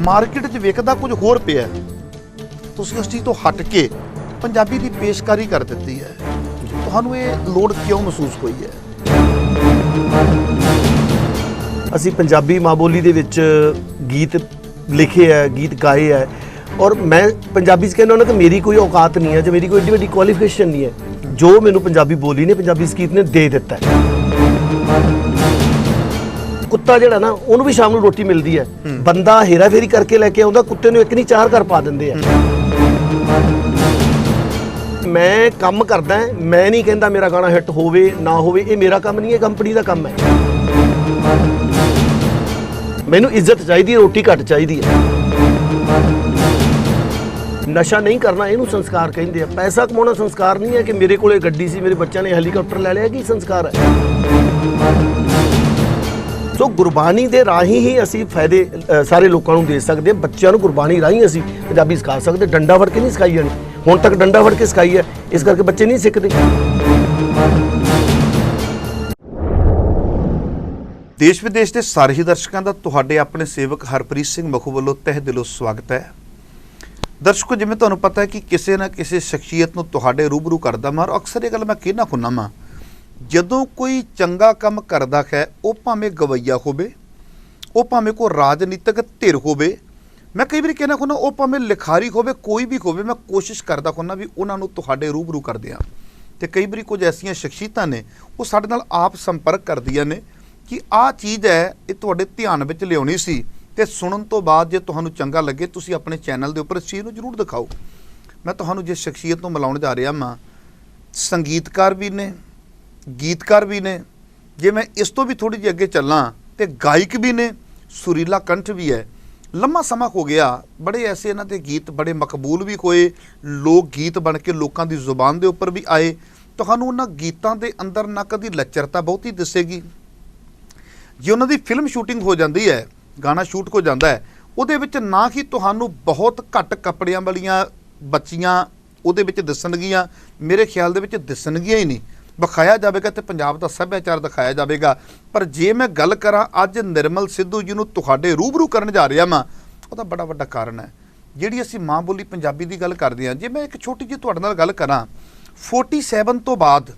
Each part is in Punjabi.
ਮਾਰਕੀਟ 'ਚ ਵਿਕਦਾ ਕੁਝ ਹੋਰ ਪਿਆ, ਤੁਸੀਂ ਉਸ ਚੀਜ਼ ਤੋਂ ਹਟ ਕੇ ਪੰਜਾਬੀ ਦੀ ਪੇਸ਼ਕਾਰੀ ਕਰ ਦਿੱਤੀ ਹੈ। ਤੁਹਾਨੂੰ ਇਹ ਲੋੜ ਕਿਉਂ ਮਹਿਸੂਸ ਹੋਈ ਹੈ? ਅਸੀਂ ਪੰਜਾਬੀ ਮਾਂ ਬੋਲੀ ਦੇ ਵਿੱਚ ਗੀਤ ਲਿਖੇ ਹੈ, ਗੀਤ ਗਾਏ ਹੈ, ਔਰ ਮੈਂ ਪੰਜਾਬੀ 'ਚ ਕਹਿੰਦਾ ਹੁੰਦਾ ਕਿ ਮੇਰੀ ਕੋਈ ਔਕਾਤ ਨਹੀਂ ਹੈ ਜਾਂ ਮੇਰੀ ਕੋਈ ਏਡੀ ਵੱਡੀ ਕੁਆਲੀਫਿਕੇਸ਼ਨ ਨਹੀਂ ਹੈ। ਜੋ ਮੈਨੂੰ ਪੰਜਾਬੀ ਬੋਲੀ ਨੇ, ਪੰਜਾਬੀ ਸੰਗੀਤ ਨੇ ਦੇ ਦਿੱਤਾ ਹੈ। ਕੁੱਤਾ ਜਿਹੜਾ ਨਾ, ਉਹਨੂੰ ਵੀ ਸ਼ਾਮ ਨੂੰ ਰੋਟੀ ਮਿਲਦੀ ਹੈ। ਬੰਦਾ ਹੇਰਾ ਫੇਰੀ ਕਰਕੇ ਲੈ ਕੇ ਆਉਂਦਾ, ਕੁੱਤੇ ਨੂੰ ਇੱਕ ਨਹੀਂ 4 ਘਰ ਪਾ ਦਿੰਦੇ ਆ। ਮੈਂ ਕੰਮ ਕਰਦਾ, ਮੈਂ ਨਹੀਂ ਕਹਿੰਦਾ ਮੇਰਾ ਗਾਣਾ ਹਿੱਟ ਹੋਵੇ ਨਾ ਹੋਵੇ, ਇਹ ਮੇਰਾ ਕੰਮ ਨਹੀਂ ਹੈ, ਕੰਪਨੀ ਦਾ ਕੰਮ ਹੈ। ਮੈਨੂੰ ਇੱਜ਼ਤ ਚਾਹੀਦੀ ਹੈ, ਰੋਟੀ ਘੱਟ ਚਾਹੀਦੀ ਹੈ। ਨਸ਼ਾ ਨਹੀਂ ਕਰਨਾ, ਇਹਨੂੰ ਸੰਸਕਾਰ ਕਹਿੰਦੇ ਆ। ਪੈਸਾ ਕਮਾਉਣਾ ਸੰਸਕਾਰ ਨਹੀਂ ਹੈ ਕਿ ਮੇਰੇ ਕੋਲੇ ਗੱਡੀ ਸੀ, ਮੇਰੇ ਬੱਚਿਆਂ ਨੇ ਹੈਲੀਕਾਪਟਰ ਲੈ ਲਿਆ, ਕੀ ਸੰਸਕਾਰ ਹੈ? ਸੋ ਗੁਰਬਾਣੀ ਦੇ ਰਾਹੀਂ ਹੀ ਅਸੀਂ ਫਾਇਦੇ ਸਾਰੇ ਲੋਕਾਂ ਨੂੰ ਦੇ ਸਕਦੇ ਹਾਂ। ਬੱਚਿਆਂ ਨੂੰ ਗੁਰਬਾਣੀ ਰਾਹੀਂ ਅਸੀਂ ਪੰਜਾਬੀ ਸਿਖਾ ਸਕਦੇ। ਡੰਡਾ ਫੜ ਕੇ ਨਹੀਂ ਸਿਖਾਈ ਜਾਣੀ, ਹੁਣ ਤੱਕ ਡੰਡਾ ਫੜ ਕੇ ਸਿਖਾਈ ਹੈ, ਇਸ ਕਰਕੇ ਬੱਚੇ ਨਹੀਂ ਸਿੱਖਦੇ। ਦੇਸ਼ ਵਿਦੇਸ਼ ਦੇ ਸਾਰੇ ਹੀ ਦਰਸ਼ਕਾਂ ਦਾ ਤੁਹਾਡੇ ਆਪਣੇ ਸੇਵਕ ਹਰਪ੍ਰੀਤ ਸਿੰਘ ਮਖੂ ਵੱਲੋਂ ਤਹਿ ਦਿਲੋਂ ਸਵਾਗਤ ਹੈ। ਦਰਸ਼ਕੋ, ਜਿਵੇਂ ਤੁਹਾਨੂੰ ਪਤਾ ਹੈ ਕਿ ਕਿਸੇ ਨਾ ਕਿਸੇ ਸ਼ਖਸੀਅਤ ਨੂੰ ਤੁਹਾਡੇ ਰੂਬਰੂ ਕਰਦਾ ਮੈਂ, ਅਕਸਰ ਇਹ ਗੱਲ ਮੈਂ ਕਹਿਣਾ ਹੁੰਦਾ ਵਾਂ, ਜਦੋਂ ਕੋਈ ਚੰਗਾ ਕੰਮ ਕਰਦਾ ਹੈ, ਉਹ ਭਾਵੇਂ ਗਵਈਆ ਹੋਵੇ, ਉਹ ਭਾਵੇਂ ਕੋਈ ਰਾਜਨੀਤਿਕ ਧਿਰ ਹੋਵੇ, ਮੈਂ ਕਈ ਵਾਰੀ ਕਹਿਣਾ ਹੁੰਦਾ ਉਹ ਭਾਵੇਂ ਲਿਖਾਰੀ ਹੋਵੇ, ਕੋਈ ਵੀ ਹੋਵੇ, ਮੈਂ ਕੋਸ਼ਿਸ਼ ਕਰਦਾ ਹੁੰਦਾ ਵੀ ਉਹਨਾਂ ਨੂੰ ਤੁਹਾਡੇ ਰੂਬਰੂ ਕਰ ਦਿਆਂ। ਅਤੇ ਕਈ ਵਾਰੀ ਕੁਝ ਐਸੀਆਂ ਸ਼ਖਸੀਅਤਾਂ ਨੇ ਉਹ ਸਾਡੇ ਨਾਲ ਆਪ ਸੰਪਰਕ ਕਰਦੀਆਂ ਨੇ ਕਿ ਆਹ ਚੀਜ਼ ਹੈ, ਇਹ ਤੁਹਾਡੇ ਧਿਆਨ ਵਿੱਚ ਲਿਆਉਣੀ ਸੀ, ਅਤੇ ਸੁਣਨ ਤੋਂ ਬਾਅਦ ਜੇ ਤੁਹਾਨੂੰ ਚੰਗਾ ਲੱਗੇ ਤੁਸੀਂ ਆਪਣੇ ਚੈਨਲ ਦੇ ਉੱਪਰ ਇਸ ਚੀਜ਼ ਨੂੰ ਜ਼ਰੂਰ ਦਿਖਾਓ। ਮੈਂ ਤੁਹਾਨੂੰ ਜਿਸ ਸ਼ਖਸੀਅਤ ਨੂੰ ਮਿਲਾਉਣ ਜਾ ਰਿਹਾ ਹਾਂ, ਸੰਗੀਤਕਾਰ ਵੀ ਨੇ, ਗੀਤਕਾਰ ਵੀ ਨੇ, ਜੇ ਮੈਂ ਇਸ ਤੋਂ ਵੀ ਥੋੜ੍ਹੀ ਜਿਹੀ ਅੱਗੇ ਚੱਲਾਂ ਤੇ ਗਾਇਕ ਵੀ ਨੇ, ਸੁਰੀਲਾ ਕੰਠ ਵੀ ਹੈ। ਲੰਮਾ ਸਮਾਂ ਹੋ ਗਿਆ, ਬੜੇ ਐਸੇ ਇਹਨਾਂ ਦੇ ਗੀਤ ਬੜੇ ਮਕਬੂਲ ਵੀ ਹੋਏ, ਲੋਕ ਗੀਤ ਬਣ ਕੇ ਲੋਕਾਂ ਦੀ ਜ਼ੁਬਾਨ ਦੇ ਉੱਪਰ ਵੀ ਆਏ। ਤੁਹਾਨੂੰ ਉਹਨਾਂ ਗੀਤਾਂ ਦੇ ਅੰਦਰ ਨਾ ਕਦੀ ਲੱਚਰਤਾ ਬਹੁਤੀ ਦਿਸੇਗੀ। ਜੇ ਉਹਨਾਂ ਦੀ ਫਿਲਮ ਸ਼ੂਟਿੰਗ ਹੋ ਜਾਂਦੀ ਹੈ, ਗਾਣਾ ਸ਼ੂਟ ਹੋ ਜਾਂਦਾ ਹੈ, ਉਹਦੇ ਵਿੱਚ ਨਾ ਹੀ ਤੁਹਾਨੂੰ ਬਹੁਤ ਘੱਟ ਕੱਪੜਿਆਂ ਵਾਲੀਆਂ ਬੱਚੀਆਂ ਉਹਦੇ ਵਿੱਚ ਦਿਸਣਗੀਆਂ, ਮੇਰੇ ਖਿਆਲ ਦੇ ਵਿੱਚ ਦਿਸਣਗੀਆਂ ਹੀ ਨਹੀਂ। ਵਿਖਾਇਆ ਜਾਵੇਗਾ ਤੇ ਪੰਜਾਬ ਦਾ ਸੱਭਿਆਚਾਰ ਦਿਖਾਇਆ ਜਾਵੇਗਾ। ਪਰ ਜੇ ਮੈਂ ਗੱਲ ਕਰਾਂ ਅੱਜ ਨਿਰਮਲ ਸਿੱਧੂ ਜੀ ਨੂੰ ਤੁਹਾਡੇ ਰੂਬਰੂ ਕਰਨ ਜਾ ਰਿਹਾ ਮੈਂ, ਉਹਦਾ ਬੜਾ ਵੱਡਾ ਕਾਰਨ ਹੈ। ਜਿਹੜੀ ਅਸੀਂ ਮਾਂ ਬੋਲੀ ਪੰਜਾਬੀ ਦੀ ਗੱਲ ਕਰਦੇ ਹਾਂ, ਜੇ ਮੈਂ ਇੱਕ ਛੋਟੀ ਜਿਹੀ ਤੁਹਾਡੇ ਨਾਲ ਗੱਲ ਕਰਾਂ, 47 ਤੋਂ ਬਾਅਦ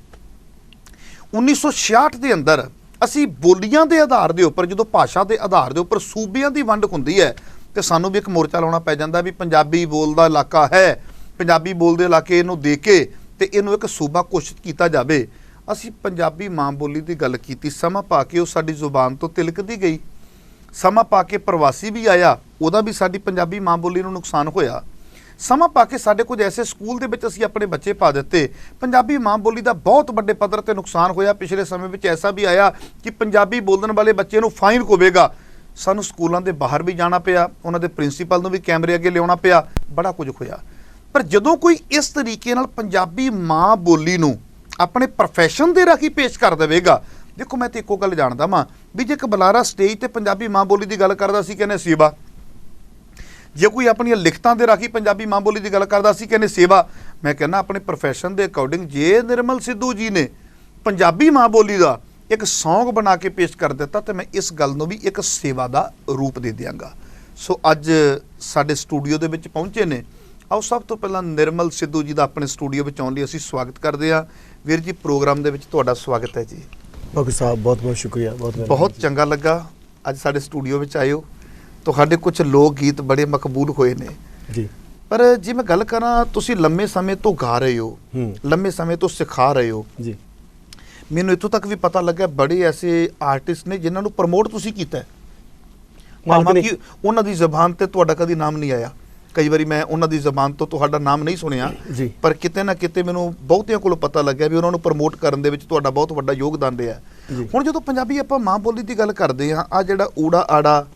1966 ਦੇ ਅੰਦਰ ਅਸੀਂ ਬੋਲੀਆਂ ਦੇ ਆਧਾਰ ਦੇ ਉੱਪਰ, ਜਦੋਂ ਭਾਸ਼ਾ ਦੇ ਆਧਾਰ ਦੇ ਉੱਪਰ ਸੂਬਿਆਂ ਦੀ ਵੰਡ ਹੁੰਦੀ ਹੈ, ਤੇ ਸਾਨੂੰ ਵੀ ਇੱਕ ਮੋਰਚਾ ਲਾਉਣਾ ਪੈ ਜਾਂਦਾ ਵੀ ਪੰਜਾਬੀ ਬੋਲਦਾ ਇਲਾਕਾ ਹੈ, ਪੰਜਾਬੀ ਬੋਲਦੇ ਇਲਾਕੇ ਨੂੰ ਦੇ ਕੇ ਤੇ ਇਹਨੂੰ ਇੱਕ ਸੂਬਾ ਘੋਸ਼ਿਤ ਕੀਤਾ ਜਾਵੇ। ਅਸੀਂ ਪੰਜਾਬੀ ਮਾਂ ਬੋਲੀ ਦੀ ਗੱਲ ਕੀਤੀ, ਸਮਾਂ ਪਾ ਕੇ ਉਹ ਸਾਡੀ ਜ਼ੁਬਾਨ ਤੋਂ ਤਿਲਕਦੀ ਗਈ। ਸਮਾਂ ਪਾ ਕੇ ਪ੍ਰਵਾਸੀ ਵੀ ਆਇਆ, ਉਹਦਾ ਵੀ ਸਾਡੀ ਪੰਜਾਬੀ ਮਾਂ ਬੋਲੀ ਨੂੰ ਨੁਕਸਾਨ ਹੋਇਆ। ਸਮਾਂ ਪਾ ਕੇ ਸਾਡੇ ਕੁਝ ਐਸੇ ਸਕੂਲ ਦੇ ਵਿੱਚ ਅਸੀਂ ਆਪਣੇ ਬੱਚੇ ਪਾ ਦਿੱਤੇ, ਪੰਜਾਬੀ ਮਾਂ ਬੋਲੀ ਦਾ ਬਹੁਤ ਵੱਡੇ ਪੱਧਰ ਤੇ ਨੁਕਸਾਨ ਹੋਇਆ। ਪਿਛਲੇ ਸਮੇਂ ਵਿੱਚ ਐਸਾ ਵੀ ਆਇਆ ਕਿ ਪੰਜਾਬੀ ਬੋਲਣ ਵਾਲੇ ਬੱਚੇ ਨੂੰ ਫਾਈਨ ਹੋਵੇਗਾ। ਸਾਨੂੰ ਸਕੂਲਾਂ ਦੇ ਬਾਹਰ ਵੀ ਜਾਣਾ ਪਿਆ, ਉਹਨਾਂ ਦੇ ਪ੍ਰਿੰਸੀਪਲ ਨੂੰ ਵੀ ਕੈਮਰੇ ਅੱਗੇ ਲਿਆਉਣਾ ਪਿਆ, ਬੜਾ ਕੁਝ ਹੋਇਆ। ਪਰ ਜਦੋਂ ਕੋਈ ਇਸ ਤਰੀਕੇ ਨਾਲ ਪੰਜਾਬੀ ਮਾਂ ਬੋਲੀ ਨੂੰ ਆਪਣੇ ਪ੍ਰੋਫੈਸ਼ਨ ਦੇ ਰਾਹੀਂ ਪੇਸ਼ ਕਰ ਦੇਵੇਗਾ, ਦੇਖੋ ਮੈਂ ਤਾਂ ਇੱਕੋ ਗੱਲ ਜਾਣਦਾ ਵਾਂ ਵੀ ਜੇ ਇੱਕ ਬੁਲਾਰਾ ਸਟੇਜ ਤੇ ਪੰਜਾਬੀ ਮਾਂ ਬੋਲੀ ਦੀ ਗੱਲ ਕਰਦਾ ਸੀ ਕਹਿੰਦੇ ਸੇਵਾ, ਜੇ ਕੋਈ ਆਪਣੀਆਂ ਲਿਖਤਾਂ ਦੇ ਰਾਹੀਂ ਪੰਜਾਬੀ ਮਾਂ ਬੋਲੀ ਦੀ ਗੱਲ ਕਰਦਾ ਸੀ ਕਹਿੰਦੇ ਸੇਵਾ। ਮੈਂ ਕਹਿੰਦਾ ਆਪਣੇ ਪ੍ਰੋਫੈਸ਼ਨ ਦੇ ਅਕੋਰਡਿੰਗ ਜੇ ਨਿਰਮਲ ਸਿੱਧੂ ਜੀ ਨੇ ਪੰਜਾਬੀ ਮਾਂ ਬੋਲੀ ਦਾ ਇੱਕ ਸੌਂਗ ਬਣਾ ਕੇ ਪੇਸ਼ ਕਰ ਦਿੱਤਾ ਤਾਂ ਮੈਂ ਇਸ ਗੱਲ ਨੂੰ ਵੀ ਇੱਕ ਸੇਵਾ ਦਾ ਰੂਪ ਦੇ ਦਿਆਂਗਾ। ਸੋ ਅੱਜ ਸਾਡੇ ਸਟੂਡੀਓ ਦੇ ਵਿੱਚ ਪਹੁੰਚੇ ਨੇ, ਆਓ ਸਭ ਤੋਂ ਪਹਿਲਾਂ ਨਿਰਮਲ ਸਿੱਧੂ ਜੀ ਦਾ ਆਪਣੇ ਸਟੂਡੀਓ ਵਿੱਚ ਆਉਣ ਲਈ ਅਸੀਂ ਸਵਾਗਤ ਕਰਦੇ ਹਾਂ। ਵੀਰ ਜੀ, ਪ੍ਰੋਗਰਾਮ ਦੇ ਵਿੱਚ ਤੁਹਾਡਾ ਸਵਾਗਤ ਹੈ ਜੀ। ਬਾਕੀ ਸਾਹਿਬ ਬਹੁਤ ਬਹੁਤ ਸ਼ੁਕਰੀਆ, ਬਹੁਤ ਚੰਗਾ ਲੱਗਾ ਅੱਜ ਸਾਡੇ ਸਟੂਡੀਓ ਵਿੱਚ ਆਏ ਹੋ। ਤੁਹਾਡੇ ਕੁਝ ਲੋਕ ਗੀਤ ਬੜੇ ਮਕਬੂਲ ਹੋਏ ਨੇ ਜੀ। ਪਰ ਜੇ ਮੈਂ ਗੱਲ ਕਰਾਂ, ਤੁਸੀਂ ਲੰਮੇ ਸਮੇਂ ਤੋਂ ਗਾ ਰਹੇ ਹੋ, ਲੰਮੇ ਸਮੇਂ ਤੋਂ ਸਿਖਾ ਰਹੇ ਹੋ ਜੀ। ਮੈਨੂੰ ਇੱਥੋਂ ਤੱਕ ਵੀ ਪਤਾ ਲੱਗਾ ਬੜੇ ਐਸੇ ਆਰਟਿਸਟ ਨੇ ਜਿਨ੍ਹਾਂ ਨੂੰ ਪ੍ਰਮੋਟ ਤੁਸੀਂ ਕੀਤਾ, ਹਾਲਾਂਕਿ ਉਹਨਾਂ ਦੀ ਜ਼ਬਾਨ ਤੇ ਤੁਹਾਡਾ ਕਦੀ ਨਾਮ ਨਹੀਂ ਆਇਆ। ਕਈ ਵਾਰੀ ਮੈਂ ਉਹਨਾਂ ਦੀ ਜ਼ਬਾਨ ਤੋਂ ਤੁਹਾਡਾ ਨਾਮ ਨਹੀਂ ਸੁਣਿਆ, ਪਰ ਕਿਤੇ ਨਾ ਕਿਤੇ ਮੈਨੂੰ ਬਹੁਤਿਆਂ ਕੋਲੋਂ ਪਤਾ ਲੱਗਿਆ ਵੀ ਉਹਨਾਂ ਨੂੰ ਪ੍ਰਮੋਟ ਕਰਨ ਦੇ ਵਿੱਚ ਤੁਹਾਡਾ ਬਹੁਤ ਵੱਡਾ ਯੋਗਦਾਨ ਰਿਹਾ। ਹੁਣ ਜਦੋਂ ਪੰਜਾਬੀ ਆਪਾਂ ਮਾਂ ਬੋਲੀ ਦੀ ਗੱਲ ਕਰਦੇ ਹਾਂ, ਆ ਜਿਹੜਾ ਊੜਾ ਆੜਾ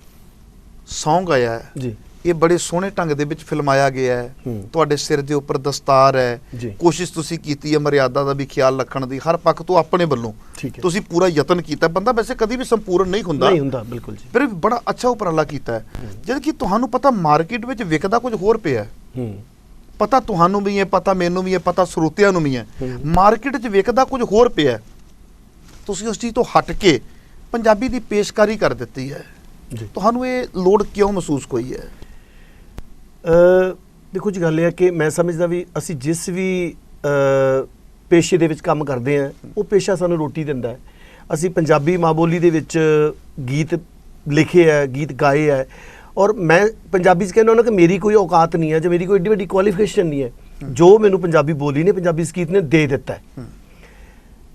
ਸੌਂਗ ਆਇਆ ਹੈ ਜੀ, ਇਹ ਬੜੇ ਸੋਹਣੇ ਢੰਗ ਦੇ ਵਿੱਚ ਫਿਲਮਾਇਆ ਗਿਆ ਹੈ। ਤੁਹਾਡੇ ਸਿਰ ਦੇ ਉੱਪਰ ਦਸਤਾਰ ਹੈ, ਕੋਸ਼ਿਸ਼ ਤੁਸੀਂ ਕੀਤੀ ਹੈ ਮਰਿਆਦਾ ਦਾ ਵੀ ਖਿਆਲ ਰੱਖਣ ਦੀ, ਹਰ ਪੱਖ ਤੋਂ ਆਪਣੇ ਵੱਲੋਂ ਤੁਸੀਂ ਪੂਰਾ ਯਤਨ ਕੀਤਾ। ਬੰਦਾ ਵੈਸੇ ਕਦੀ ਵੀ ਸੰਪੂਰਨ ਨਹੀਂ ਹੁੰਦਾ, ਬਿਲਕੁਲ ਜੀ, ਫਿਰ ਬੜਾ ਅੱਛਾ ਉਪਰਾਲਾ ਕੀਤਾ ਹੈ। ਜਦ ਕਿ ਤੁਹਾਨੂੰ ਪਤਾ ਮਾਰਕੀਟ ਵਿੱਚ ਵਿਕਦਾ ਕੁਝ ਹੋਰ ਪਿਆ, ਪਤਾ ਤੁਹਾਨੂੰ ਵੀ ਹੈ, ਪਤਾ ਮੈਨੂੰ ਵੀ ਹੈ, ਪਤਾ ਸਰੋਤਿਆਂ ਨੂੰ ਵੀ ਹੈ, ਮਾਰਕੀਟ 'ਚ ਵਿਕਦਾ ਕੁਝ ਹੋਰ ਪਿਆ। ਤੁਸੀਂ ਉਸ ਚੀਜ਼ ਤੋਂ ਹਟ ਕੇ ਪੰਜਾਬੀ ਦੀ ਪੇਸ਼ਕਾਰੀ ਕਰ ਦਿੱਤੀ ਹੈ। ਤੁਹਾਨੂੰ ਇਹ ਲੋੜ ਕਿਉਂ ਮਹਿਸੂਸ ਹੋਈ ਹੈ? ਦੇਖੋ ਜੀ ਗੱਲ ਇਹ ਹੈ ਕਿ ਮੈਂ ਸਮਝਦਾ ਵੀ ਅਸੀਂ ਜਿਸ ਵੀ ਪੇਸ਼ੇ ਦੇ ਵਿੱਚ ਕੰਮ ਕਰਦੇ ਹਾਂ ਉਹ ਪੇਸ਼ਾ ਸਾਨੂੰ ਰੋਟੀ ਦਿੰਦਾ ਹੈ। ਅਸੀਂ ਪੰਜਾਬੀ ਮਾਂ ਬੋਲੀ ਦੇ ਵਿੱਚ ਗੀਤ ਲਿਖੇ ਹੈ, ਗੀਤ ਗਾਏ ਹੈ, ਔਰ ਮੈਂ ਪੰਜਾਬੀ 'ਚ ਕਹਿੰਦਾ ਹੁੰਦਾ ਕਿ ਮੇਰੀ ਕੋਈ ਔਕਾਤ ਨਹੀਂ ਹੈ ਜਾਂ ਮੇਰੀ ਕੋਈ ਏਡੀ ਵੱਡੀ ਕੁਆਲੀਫਿਕੇਸ਼ਨ ਨਹੀਂ ਹੈ। ਜੋ ਮੈਨੂੰ ਪੰਜਾਬੀ ਬੋਲੀ ਨੇ, ਪੰਜਾਬੀ ਸੰਗੀਤ ਨੇ ਦੇ ਦਿੱਤਾ ਹੈ।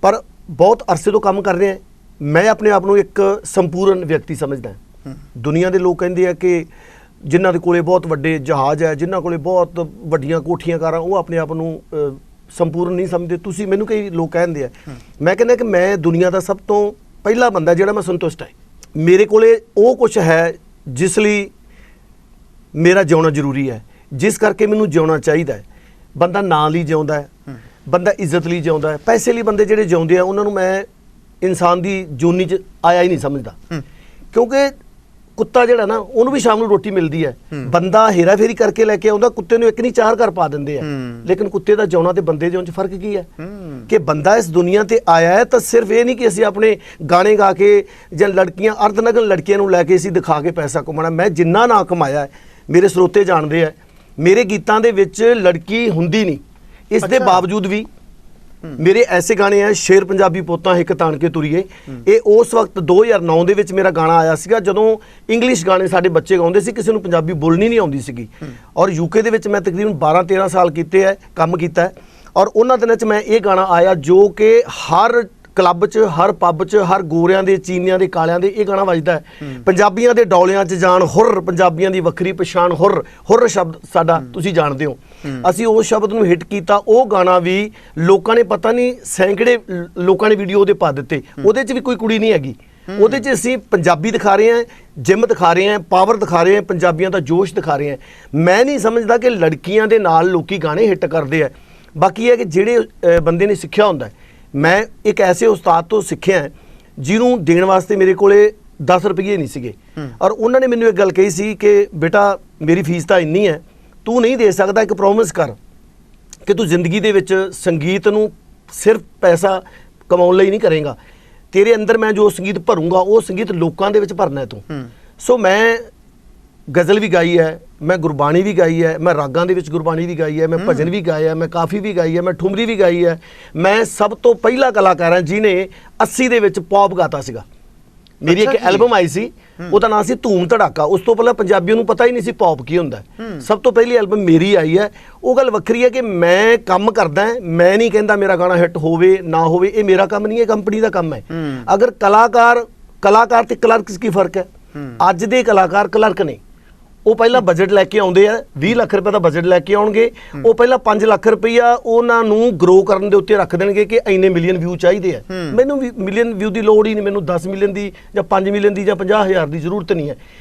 ਪਰ ਬਹੁਤ ਅਰਸੇ ਤੋਂ ਕੰਮ ਕਰ ਰਿਹਾ ਮੈਂ ਆਪਣੇ ਆਪ ਨੂੰ ਇੱਕ ਸੰਪੂਰਨ ਵਿਅਕਤੀ ਸਮਝਦਾ। ਦੁਨੀਆ ਦੇ ਲੋਕ ਕਹਿੰਦੇ ਆ ਕਿ ਜਿਨ੍ਹਾਂ ਦੇ ਕੋਲੇ ਬਹੁਤ ਵੱਡੇ ਜਹਾਜ਼ ਹੈ, ਜਿਨ੍ਹਾਂ ਕੋਲੇ ਬਹੁਤ ਵੱਡੀਆਂ ਕੋਠੀਆਂ ਕਾਰਾਂ, ਉਹ ਆਪਣੇ ਆਪ ਨੂੰ ਸੰਪੂਰਨ ਨਹੀਂ ਸਮਝਦੇ। ਤੁਸੀਂ ਮੈਨੂੰ ਕਈ ਲੋਕ ਕਹਿੰਦੇ ਆ, ਮੈਂ ਕਹਿੰਦਾ ਕਿ ਮੈਂ ਦੁਨੀਆ ਦਾ ਸਭ ਤੋਂ ਪਹਿਲਾ ਬੰਦਾ ਜਿਹੜਾ ਮੈਂ ਸੰਤੁਸ਼ਟ ਹੈ। ਮੇਰੇ ਕੋਲੇ ਉਹ ਕੁਝ ਹੈ ਜਿਸ ਲਈ ਮੇਰਾ ਜਿਉਣਾ ਜ਼ਰੂਰੀ ਹੈ, ਜਿਸ ਕਰਕੇ ਮੈਨੂੰ ਜਿਉਣਾ ਚਾਹੀਦਾ ਹੈ। ਬੰਦਾ ਨਾਂ ਲਈ ਜਿਉਂਦਾ ਹੈ, ਬੰਦਾ ਇੱਜ਼ਤ ਲਈ ਜਿਉਂਦਾ ਹੈ। ਪੈਸੇ ਲਈ ਬੰਦੇ ਜਿਹੜੇ ਜਿਉਂਦੇ ਆ ਉਹਨਾਂ ਨੂੰ ਮੈਂ ਇਨਸਾਨ ਦੀ ਜੂਨੀ 'ਚ ਆਇਆ ਹੀ ਨਹੀਂ ਸਮਝਦਾ। ਕਿਉਂਕਿ ਕੁੱਤਾ ਜਿਹੜਾ ਨਾ ਉਹਨੂੰ ਵੀ ਸ਼ਾਮ ਨੂੰ ਰੋਟੀ ਮਿਲਦੀ ਹੈ। ਬੰਦਾ ਹੇਰਾ ਫੇਰੀ ਕਰਕੇ ਲੈ ਕੇ ਆਉਂਦਾ, ਕੁੱਤੇ ਨੂੰ ਇੱਕ ਨਹੀਂ 4 ਘਰ ਪਾ ਦਿੰਦੇ ਆ। ਲੇਕਿਨ ਕੁੱਤੇ ਦਾ ਜਿਉਣਾ ਤੇ ਬੰਦੇ ਜਿਉਣ 'ਚ ਫਰਕ ਕੀ ਹੈ? ਕਿ ਬੰਦਾ ਇਸ ਦੁਨੀਆ ਤੇ ਆਇਆ ਹੈ ਤਾਂ ਸਿਰਫ ਇਹ ਨਹੀਂ ਕਿ ਅਸੀਂ ਆਪਣੇ ਗਾਣੇ ਗਾ ਕੇ ਜਾਂ ਲੜਕੀਆਂ ਅਰਧਨਗਨ ਲੜਕੀਆਂ ਨੂੰ ਲੈ ਕੇ ਅਸੀਂ ਦਿਖਾ ਕੇ ਪੈਸਾ ਕਮਾਉਣਾ। ਮੈਂ ਜਿੰਨਾ ਨਾਂ ਕਮਾਇਆ ਹੈ ਮੇਰੇ ਸਰੋਤੇ ਜਾਣਦੇ ਆ, ਮੇਰੇ ਗੀਤਾਂ ਦੇ ਵਿੱਚ ਲੜਕੀ ਹੁੰਦੀ ਨਹੀਂ। ਇਸ ਦੇ ਬਾਵਜੂਦ ਵੀ ਮੇਰੇ ਐਸੇ ਗਾਣੇ ਆ, ਸ਼ੇਰ ਪੰਜਾਬੀ ਪੋਤਾਂ ਹਿੱਕ ਤਾਣ ਕੇ ਤੁਰੀਏ, ਇਹ ਉਸ ਵਕਤ 2009 ਦੇ ਵਿੱਚ ਮੇਰਾ ਗਾਣਾ ਆਇਆ ਸੀਗਾ ਜਦੋਂ ਇੰਗਲਿਸ਼ ਗਾਣੇ ਸਾਡੇ ਬੱਚੇ ਗਾਉਂਦੇ ਸੀ, ਕਿਸੇ ਨੂੰ ਪੰਜਾਬੀ ਬੋਲਣੀ ਨਹੀਂ ਆਉਂਦੀ ਸੀਗੀ। ਔਰ ਯੂਕੇ ਦੇ ਵਿੱਚ ਮੈਂ ਤਕਰੀਬਨ 12-13 ਸਾਲ ਕੀਤੇ ਹੈ, ਕੰਮ ਕੀਤਾ ਹੈ। ਔਰ ਉਹਨਾਂ ਦਿਨਾਂ 'ਚ ਮੈਂ ਇਹ ਗਾਣਾ ਆਇਆ ਜੋ ਕਿ ਹਰ ਕਲੱਬ 'ਚ, ਹਰ ਪੱਬ 'ਚ, ਹਰ ਗੋਰਿਆਂ ਦੇ, ਚੀਨੀਆਂ ਦੇ, ਕਾਲਿਆਂ ਦੇ ਇਹ ਗਾਣਾ ਵੱਜਦਾ ਹੈ। ਪੰਜਾਬੀਆਂ ਦੇ ਡੌਲਿਆਂ 'ਚ ਜਾਣ ਹੁਰ, ਪੰਜਾਬੀਆਂ ਦੀ ਵੱਖਰੀ ਪਛਾਣ ਹੁਰ। ਹੁਰ ਸ਼ਬਦ ਸਾਡਾ ਤੁਸੀਂ ਜਾਣਦੇ ਹੋ। ਅਸੀਂ ਉਸ ਸ਼ਬਦ ਨੂੰ ਹਿੱਟ ਕੀਤਾ। ਉਹ ਗਾਣਾ ਵੀ ਲੋਕਾਂ ਨੇ ਪਤਾ ਨਹੀਂ ਸੈਂਕੜੇ ਲੋਕਾਂ ਨੇ ਵੀਡੀਓ ਉਹਦੇ ਪਾ ਦਿੱਤੇ। ਉਹਦੇ 'ਚ ਵੀ ਕੋਈ ਕੁੜੀ ਨਹੀਂ ਹੈਗੀ। ਉਹਦੇ 'ਚ ਅਸੀਂ ਪੰਜਾਬੀ ਦਿਖਾ ਰਹੇ ਹਾਂ, ਜਿਮ ਦਿਖਾ ਰਹੇ ਹਾਂ, ਪਾਵਰ ਦਿਖਾ ਰਹੇ ਹਾਂ, ਪੰਜਾਬੀਆਂ ਦਾ ਜੋਸ਼ ਦਿਖਾ ਰਹੇ ਹਾਂ। ਮੈਂ ਨਹੀਂ ਸਮਝਦਾ ਕਿ ਲੜਕੀਆਂ ਦੇ ਨਾਲ ਲੋਕੀ ਗਾਣੇ ਹਿੱਟ ਕਰਦੇ ਆ। ਬਾਕੀ ਇਹ ਹੈ ਕਿ ਜਿਹੜੇ ਬੰਦੇ ਨੇ ਸਿੱਖਿਆ ਹੁੰਦਾ। ਮੈਂ ਇੱਕ ਐਸੇ ਉਸਤਾਦ ਤੋਂ ਸਿੱਖਿਆ ਜਿਹਨੂੰ ਦੇਣ ਵਾਸਤੇ ਮੇਰੇ ਕੋਲੇ 10 ਰੁਪਏ ਨਹੀਂ ਸੀਗੇ। ਔਰ ਉਹਨਾਂ ਨੇ ਮੈਨੂੰ ਇੱਕ ਗੱਲ ਕਹੀ ਸੀ ਕਿ ਬੇਟਾ ਮੇਰੀ ਫੀਸ ਤਾਂ ਇੰਨੀ ਹੈ, ਤੂੰ ਨਹੀਂ ਦੇ ਸਕਦਾ, ਇੱਕ ਪ੍ਰੋਮਿਸ ਕਰ ਕਿ ਤੂੰ ਜ਼ਿੰਦਗੀ ਦੇ ਵਿੱਚ ਸੰਗੀਤ ਨੂੰ ਸਿਰਫ ਪੈਸਾ ਕਮਾਉਣ ਲਈ ਨਹੀਂ ਕਰੇਗਾ। ਤੇਰੇ ਅੰਦਰ ਮੈਂ ਜੋ ਸੰਗੀਤ ਭਰੂੰਗਾ ਉਹ ਸੰਗੀਤ ਲੋਕਾਂ ਦੇ ਵਿੱਚ ਭਰਨਾ ਹੈ ਤੂੰ। ਸੋ ਮੈਂ ਗਜ਼ਲ ਵੀ ਗਾਈ ਹੈ, ਮੈਂ ਗੁਰਬਾਣੀ ਵੀ ਗਾਈ ਹੈ, ਮੈਂ ਰਾਗਾਂ ਦੇ ਵਿੱਚ ਗੁਰਬਾਣੀ ਵੀ ਗਾਈ ਹੈ, ਮੈਂ ਭਜਨ ਵੀ ਗਾਇਆ, ਮੈਂ ਕਾਫੀ ਵੀ ਗਾਈ ਹੈ, ਮੈਂ ਠੁਮਰੀ ਵੀ ਗਾਈ ਹੈ। ਮੈਂ ਸਭ ਤੋਂ ਪਹਿਲਾ ਕਲਾਕਾਰ ਹਾਂ ਜਿਹਨੇ 80 ਦੇ ਵਿੱਚ ਪੌਪ ਗਾਤਾ ਸੀਗਾ। ਮੇਰੀ ਇੱਕ ਐਲਬਮ ਆਈ ਸੀ, ਉਹਦਾ ਨਾਮ ਸੀ ਧੂਮ ਧੜਾਕਾ। ਉਸ ਤੋਂ ਪਹਿਲਾਂ ਪੰਜਾਬੀਆਂ ਨੂੰ ਪਤਾ ਹੀ ਨਹੀਂ ਸੀ ਪੌਪ ਕੀ ਹੁੰਦਾ। ਸਭ ਤੋਂ ਪਹਿਲੀ ਐਲਬਮ ਮੇਰੀ ਆਈ ਹੈ। ਉਹ ਗੱਲ ਵੱਖਰੀ ਹੈ ਕਿ ਮੈਂ ਕੰਮ ਕਰਦਾ, ਮੈਂ ਨਹੀਂ ਕਹਿੰਦਾ ਮੇਰਾ ਗਾਣਾ ਹਿੱਟ ਹੋਵੇ ਨਾ ਹੋਵੇ, ਇਹ ਮੇਰਾ ਕੰਮ ਨਹੀਂ ਹੈ, ਕੰਪਨੀ ਦਾ ਕੰਮ ਹੈ। ਅਗਰ ਕਲਾਕਾਰ ਤੇ ਕਲਰਕ 'ਚ ਕੀ ਫਰਕ ਹੈ? ਅੱਜ ਦੇ ਕਲਾਕਾਰ ਕਲਰਕ ਨੇ, ਉਹ ਪਹਿਲਾਂ ਬਜਟ ਲੈ ਕੇ ਆਉਂਦੇ ਆ, 20 ਲੱਖ ਰੁਪਏ ਦਾ ਬਜਟ ਲੈ ਕੇ ਆਉਣਗੇ। ਉਹ ਪਹਿਲਾਂ 5 ਲੱਖ ਰੁਪਈਆ ਉਹਨਾਂ ਨੂੰ ਗਰੋ ਕਰਨ ਦੇ ਉੱਤੇ ਰੱਖ ਦੇਣਗੇ ਕਿ ਇੰਨੇ ਮਿਲੀਅਨ ਵਿਊ ਚਾਹੀਦੇ ਆ। ਮੈਨੂੰ ਵੀ ਮਿਲੀਅਨ ਵਿਊ ਦੀ ਲੋੜ ਹੀ ਨਹੀਂ, ਮੈਨੂੰ 10 ਮਿਲੀਅਨ ਦੀ ਜਾਂ 5 ਮਿਲੀਅਨ ਦੀ ਜਾਂ 50,000 ਦੀ ਜ਼ਰੂਰਤ ਨਹੀਂ ਹੈ।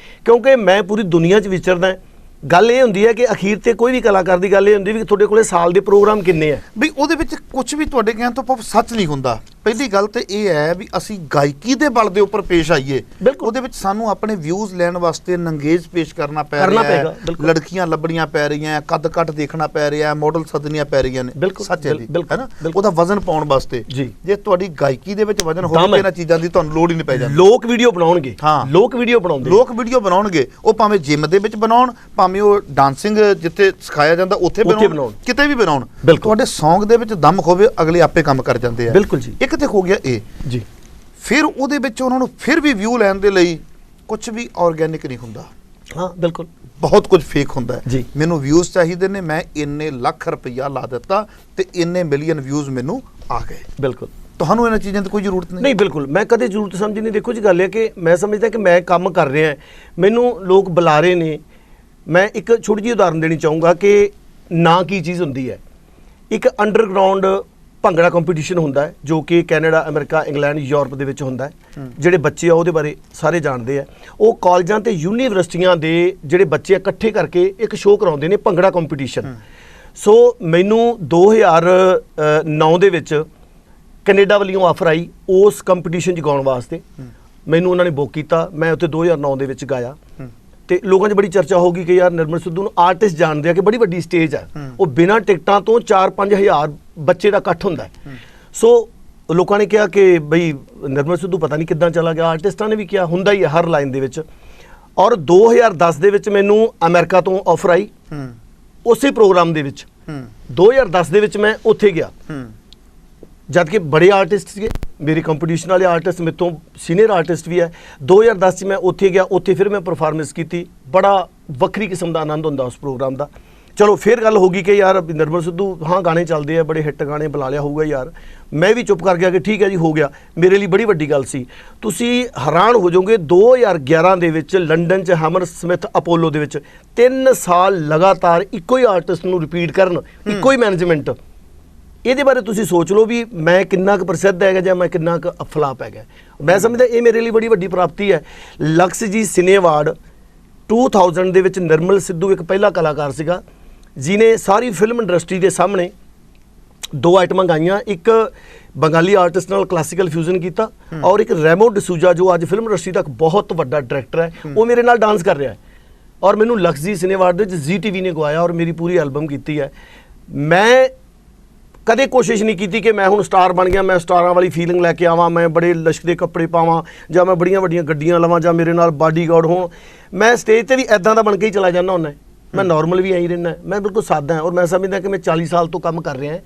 ਕਿਉਂਕਿ ਮੈਂ ਪੂਰੀ ਦੁਨੀਆ 'ਚ ਵਿਚਰਦਾ। ਗੱਲ ਇਹ ਹੁੰਦੀ ਹੈ ਕਿ ਅਖੀਰ ਤੇ ਕੋਈ ਵੀ ਕਲਾਕਾਰ ਦੀ ਗੱਲ ਇਹ ਹੁੰਦੀ ਵੀ ਤੁਹਾਡੇ ਕੋਲੇ ਸਾਲ ਦੇ ਪ੍ਰੋਗਰਾਮ ਕਿੰਨੇ ਆ। ਵੀ ਉਹਦੇ ਵਿੱਚ ਕੁਝ ਵੀ ਤੁਹਾਡੇ ਕਹਿਣ ਤੋਂ ਸੱਚ ਨਹੀਂ ਹੁੰਦਾ। ਪਹਿਲੀ ਗੱਲ ਤੇ ਇਹ ਹੈ ਵੀ ਅਸੀਂ ਗਾਇਕੀ ਦੇ ਬਲ ਦੇ ਉੱਪਰ ਪੇਸ਼ ਆਈਏ। ਉਹਦੇ ਵਿੱਚ ਸਾਨੂੰ ਆਪਣੇ ਵਿਊਜ਼ ਲੈਣ ਵਾਸਤੇ ਨੰਗੇਜ ਪੇਸ਼ ਕਰਨਾ ਪੈ ਰਿਹਾ ਹੈ, ਲੜਕੀਆਂ ਲੱਭਣੀਆਂ ਪੈ ਰਹੀਆਂ, ਕੱਦ ਕੱਟ ਦੇਖਣਾ ਪੈ ਰਿਹਾ, ਮਾਡਲ ਸੱਦਣੀਆਂ ਪੈ ਰਹੀਆਂ ਨੇ। ਸੱਚ ਹੈ ਜੀ, ਹੈ ਨਾ? ਉਹਦਾ ਵਜ਼ਨ ਪਾਉਣ ਵਾਸਤੇ ਜੇ ਤੁਹਾਡੀ ਗਾਇਕੀ ਦੇ ਵਿੱਚ ਵਜ਼ਨ ਹੋਵੇ ਇਹਨਾਂ ਚੀਜ਼ਾਂ ਦੀ ਤੁਹਾਨੂੰ ਲੋੜ ਹੀ ਨਹੀਂ ਪੈ ਜਾਂਦੀ। ਲੋਕ ਵੀਡੀਓ ਬਣਾਉਣਗੇ, ਲੋਕ ਵੀਡੀਓ ਬਣਾਉਣਗੇ, ਉਹ ਭਾਵੇਂ ਜਿਮ ਦੇ ਵਿੱਚ ਬਣਾਉਣ, ਭਾਵੇਂ ਉਹ ਡਾਂਸਿੰਗ ਜਿੱਥੇ ਸਿਖਾਇਆ ਜਾਂਦਾ ਉੱਥੇ ਬਣਾਉਣ, ਕਿਤੇ ਵੀ ਬਣਾਉਣ, ਤੁਹਾਡੇ ਸੌਂਗ ਦੇ ਵਿੱਚ ਦਮ ਹੋਵੇ, ਅਗਲੇ ਆਪੇ ਕੰਮ ਕਰ ਜਾਂਦੇ ਆ। ਬਿਲਕੁਲ ਜੀ। ਇੱਕ ਤੇ ਹੋ ਗਿਆ ਇਹ ਜੀ। ਫਿਰ ਉਹਦੇ ਵਿੱਚ ਉਹਨਾਂ ਨੂੰ ਫਿਰ ਵੀ ਵਿਊ ਲੈਣ ਦੇ ਲਈ ਕੁਝ ਵੀ ਆਰਗੈਨਿਕ ਨਹੀਂ ਹੁੰਦਾ। ਹਾਂ ਬਿਲਕੁਲ, ਬਹੁਤ ਕੁਝ ਫੇਕ ਹੁੰਦਾ ਹੈ ਜੀ। ਮੈਨੂੰ ਵਿਊਜ਼ ਚਾਹੀਦੇ ਨੇ, ਮੈਂ ਇੰਨੇ ਲੱਖ ਰੁਪਈਆ ਲਾ ਦਿੱਤਾ ਤੇ ਇੰਨੇ ਮਿਲੀਅਨ ਵਿਊਜ਼ ਮੈਨੂੰ ਆ ਗਏ। ਬਿਲਕੁਲ, ਤੁਹਾਨੂੰ ਇਹਨਾਂ ਚੀਜ਼ਾਂ ਦੀ ਕੋਈ ਜ਼ਰੂਰਤ ਨਹੀਂ। ਬਿਲਕੁਲ, ਮੈਂ ਕਦੇ ਜ਼ਰੂਰਤ ਸਮਝੀ ਨਹੀਂ। ਦੇਖੋ ਜੀ ਗੱਲ ਇਹ ਕਿ ਮੈਂ ਸਮਝਦਾ ਕਿ ਮੈਂ ਕੰਮ ਕਰ ਰਿਹਾ, ਮੈਨੂੰ ਲੋਕ ਬੁਲਾ ਰਹੇ ਨੇ। ਮੈਂ ਇੱਕ ਛੋਟੀ ਜਿਹੀ ਉਦਾਹਰਨ ਦੇਣੀ ਚਾਹੂੰਗਾ ਕਿ ਨਾ ਕੀ ਚੀਜ਼ ਹੁੰਦੀ ਹੈ। ਇੱਕ ਅੰਡਰਗਰਾਉਂਡ ਭੰਗੜਾ ਕੰਪੀਟੀਸ਼ਨ ਹੁੰਦਾ ਹੈ ਜੋ ਕਿ ਕੈਨੇਡਾ, ਅਮਰੀਕਾ, ਇੰਗਲੈਂਡ, ਯੂਰਪ ਦੇ ਵਿੱਚ ਹੁੰਦਾ ਹੈ। ਜਿਹੜੇ ਬੱਚੇ ਆ ਉਹਦੇ ਬਾਰੇ ਸਾਰੇ ਜਾਣਦੇ ਆ। ਉਹ ਕਾਲਜਾਂ ਤੇ ਯੂਨੀਵਰਸਿਟੀਆਂ ਦੇ ਜਿਹੜੇ ਬੱਚੇ ਇਕੱਠੇ ਕਰਕੇ ਇੱਕ ਸ਼ੋਅ ਕਰਾਉਂਦੇ ਨੇ, ਭੰਗੜਾ ਕੰਪੀਟੀਸ਼ਨ। ਸੋ ਮੈਨੂੰ 2009 ਦੇ ਵਿੱਚ ਕੈਨੇਡਾ ਵੱਲੋਂ ਆਫਰ ਆਈ ਉਸ ਕੰਪੀਟੀਸ਼ਨ 'ਚ ਗਾਉਣ ਵਾਸਤੇ। ਮੈਨੂੰ ਉਹਨਾਂ ਨੇ ਬੁੱਕ ਕੀਤਾ, ਮੈਂ ਉੱਥੇ 2009 ਦੇ ਵਿੱਚ ਗਾਇਆ। ਤੇ ਲੋਕਾਂ 'ਚ ਬੜੀ ਚਰਚਾ ਹੋ ਗਈ ਕਿ ਯਾਰ ਨਿਰਮਲ ਸਿੱਧੂ ਨੂੰ ਆਰਟਿਸਟ ਜਾਣਦੇ ਆ ਕਿ ਬੜੀ ਵੱਡੀ ਸਟੇਜ ਆ, ਉਹ ਬਿਨਾਂ ਟਿਕਟਾਂ ਤੋਂ 4-5 ਹਜ਼ਾਰ ਬੱਚੇ ਦਾ ਇਕੱਠ ਹੁੰਦਾ। ਸੋ ਲੋਕਾਂ ਨੇ ਕਿਹਾ ਕਿ ਬਈ ਨਿਰਮਲ ਸਿੱਧੂ ਪਤਾ ਨਹੀਂ ਕਿੱਦਾਂ ਚਲਾ ਗਿਆ। ਆਰਟਿਸਟਾਂ ਨੇ ਵੀ ਕਿਹਾ, ਹੁੰਦਾ ਹੀ ਹੈ ਹਰ ਲਾਈਨ ਦੇ ਵਿੱਚ। ਔਰ 2010 ਦੇ ਵਿੱਚ ਮੈਨੂੰ ਅਮਰੀਕਾ ਤੋਂ ਆਫਰ ਆਈ ਉਸੇ ਪ੍ਰੋਗਰਾਮ ਦੇ ਵਿੱਚ 2010 ਦੇ ਵਿੱਚ ਮੈਂ ਉੱਥੇ ਗਿਆ, ਜਦ ਕਿ ਬੜੇ ਆਰਟਿਸਟ ਸੀਗੇ, ਮੇਰੀ ਕੰਪੀਟੀਸ਼ਨ ਵਾਲੇ ਆਰਟਿਸਟ, ਮੇਰੇ ਤੋਂ ਸੀਨੀਅਰ ਆਰਟਿਸਟ ਵੀ ਹੈ। 2010 'ਚ ਮੈਂ ਉੱਥੇ ਗਿਆ, ਉੱਥੇ ਫਿਰ ਮੈਂ ਪਰਫਾਰਮੈਂਸ ਕੀਤੀ। ਬੜਾ ਵੱਖਰੀ ਕਿਸਮ ਦਾ ਆਨੰਦ ਹੁੰਦਾ ਉਸ ਪ੍ਰੋਗਰਾਮ ਦਾ। ਚਲੋ ਫਿਰ ਗੱਲ ਹੋ ਗਈ ਕਿ ਯਾਰ ਨਿਰਮਲ ਸਿੱਧੂ, ਹਾਂ ਗਾਣੇ ਚੱਲਦੇ ਆ, ਬੜੇ ਹਿੱਟ ਗਾਣੇ, ਬੁਲਾ ਲਿਆ ਹੋਊਗਾ ਯਾਰ। ਮੈਂ ਵੀ ਚੁੱਪ ਕਰ ਗਿਆ ਕਿ ਠੀਕ ਹੈ ਜੀ, ਹੋ ਗਿਆ। ਮੇਰੇ ਲਈ ਬੜੀ ਵੱਡੀ ਗੱਲ ਸੀ। ਤੁਸੀਂ ਹੈਰਾਨ ਹੋ ਜਾਓਗੇ, 2011 ਦੇ ਵਿੱਚ ਲੰਡਨ 'ਚ ਹੈਮਰ ਸਮਿਥ ਅਪੋਲੋ ਦੇ ਵਿੱਚ 3 ਸਾਲ ਲਗਾਤਾਰ ਇੱਕੋ ਹੀ ਆਰਟਿਸਟ ਨੂੰ ਰਿਪੀਟ ਕਰਨ, ਇੱਕੋ ਹੀ ਮੈਨੇਜਮੈਂਟ। ਇਹਦੇ ਬਾਰੇ ਤੁਸੀਂ ਸੋਚ ਲਓ ਵੀ ਮੈਂ ਕਿੰਨਾ ਕੁ ਪ੍ਰਸਿੱਧ ਹੈਗਾ ਜਾਂ ਮੈਂ ਕਿੰਨਾ ਕੁ ਫਲਾਪ ਹੈਗਾ। ਮੈਂ ਸਮਝਦਾ ਇਹ ਮੇਰੇ ਲਈ ਬੜੀ ਵੱਡੀ ਪ੍ਰਾਪਤੀ ਹੈ। ਲਕਸ ਜੀ ਸਿਨੇ ਅਵਾਰਡ 2000 ਦੇ ਵਿੱਚ ਨਿਰਮਲ ਸਿੱਧੂ ਇੱਕ ਪਹਿਲਾ ਕਲਾਕਾਰ ਸੀਗਾ ਜਿਹਨੇ ਸਾਰੀ ਫਿਲਮ ਇੰਡਸਟਰੀ ਦੇ ਸਾਹਮਣੇ 2 ਆਈਟਮਾਂ ਗਾਈਆਂ। ਇੱਕ ਬੰਗਾਲੀ ਆਰਟਿਸਟ ਨਾਲ ਕਲਾਸੀਕਲ ਫਿਊਜ਼ਨ ਕੀਤਾ, ਔਰ ਇੱਕ ਰੈਮੋ ਡਿਸੂਜਾ ਜੋ ਅੱਜ ਫਿਲਮ ਇੰਡਸਟਰੀ ਦਾ ਬਹੁਤ ਵੱਡਾ ਡਾਇਰੈਕਟਰ ਹੈ, ਉਹ ਮੇਰੇ ਨਾਲ ਡਾਂਸ ਕਰ ਰਿਹਾ ਹੈ। ਔਰ ਮੈਨੂੰ ਲਕਸ ਜੀ ਸਿਨੇ ਅਵਾਰਡ ਦੇ ਵਿੱਚ ਜ਼ੀ ਟੀਵੀ ਨੇ ਗਵਾਇਆ ਔਰ ਮੇਰੀ ਪੂਰੀ ਐਲਬਮ ਕੀਤੀ ਹੈ। ਮੈਂ ਕਦੇ ਕੋਸ਼ਿਸ਼ ਨਹੀਂ ਕੀਤੀ ਕਿ ਮੈਂ ਹੁਣ ਸਟਾਰ ਬਣ ਗਿਆ, ਮੈਂ ਸਟਾਰਾਂ ਵਾਲੀ ਫੀਲਿੰਗ ਲੈ ਕੇ ਆਵਾਂ, ਮੈਂ ਬੜੇ ਲਸ਼ਕਦੇ ਕੱਪੜੇ ਪਾਵਾਂ ਜਾਂ ਮੈਂ ਬੜੀਆਂ ਵੱਡੀਆਂ ਗੱਡੀਆਂ ਲਵਾਂ ਜਾਂ ਮੇਰੇ ਨਾਲ ਬਾਡੀਗਾਰਡ ਹੋਣ। ਮੈਂ ਸਟੇਜ ਤੇ ਵੀ ਐਦਾਂ ਦਾ ਬਣ ਕੇ ਹੀ ਚਲਾ ਜਾਂਦਾ ਹੁੰਦਾ। ਮੈਂ ਨਾਰਮਲ ਵੀ ਐਂ ਹੀ ਰਹਿੰਦਾ। ਮੈਂ ਬਿਲਕੁਲ ਸਾਦਾ ਹਾਂ ਔਰ ਮੈਂ ਸਮਝਦਾ ਕਿ ਮੈਂ 40 ਸਾਲ ਤੋਂ ਕੰਮ ਕਰ ਰਿਹਾ।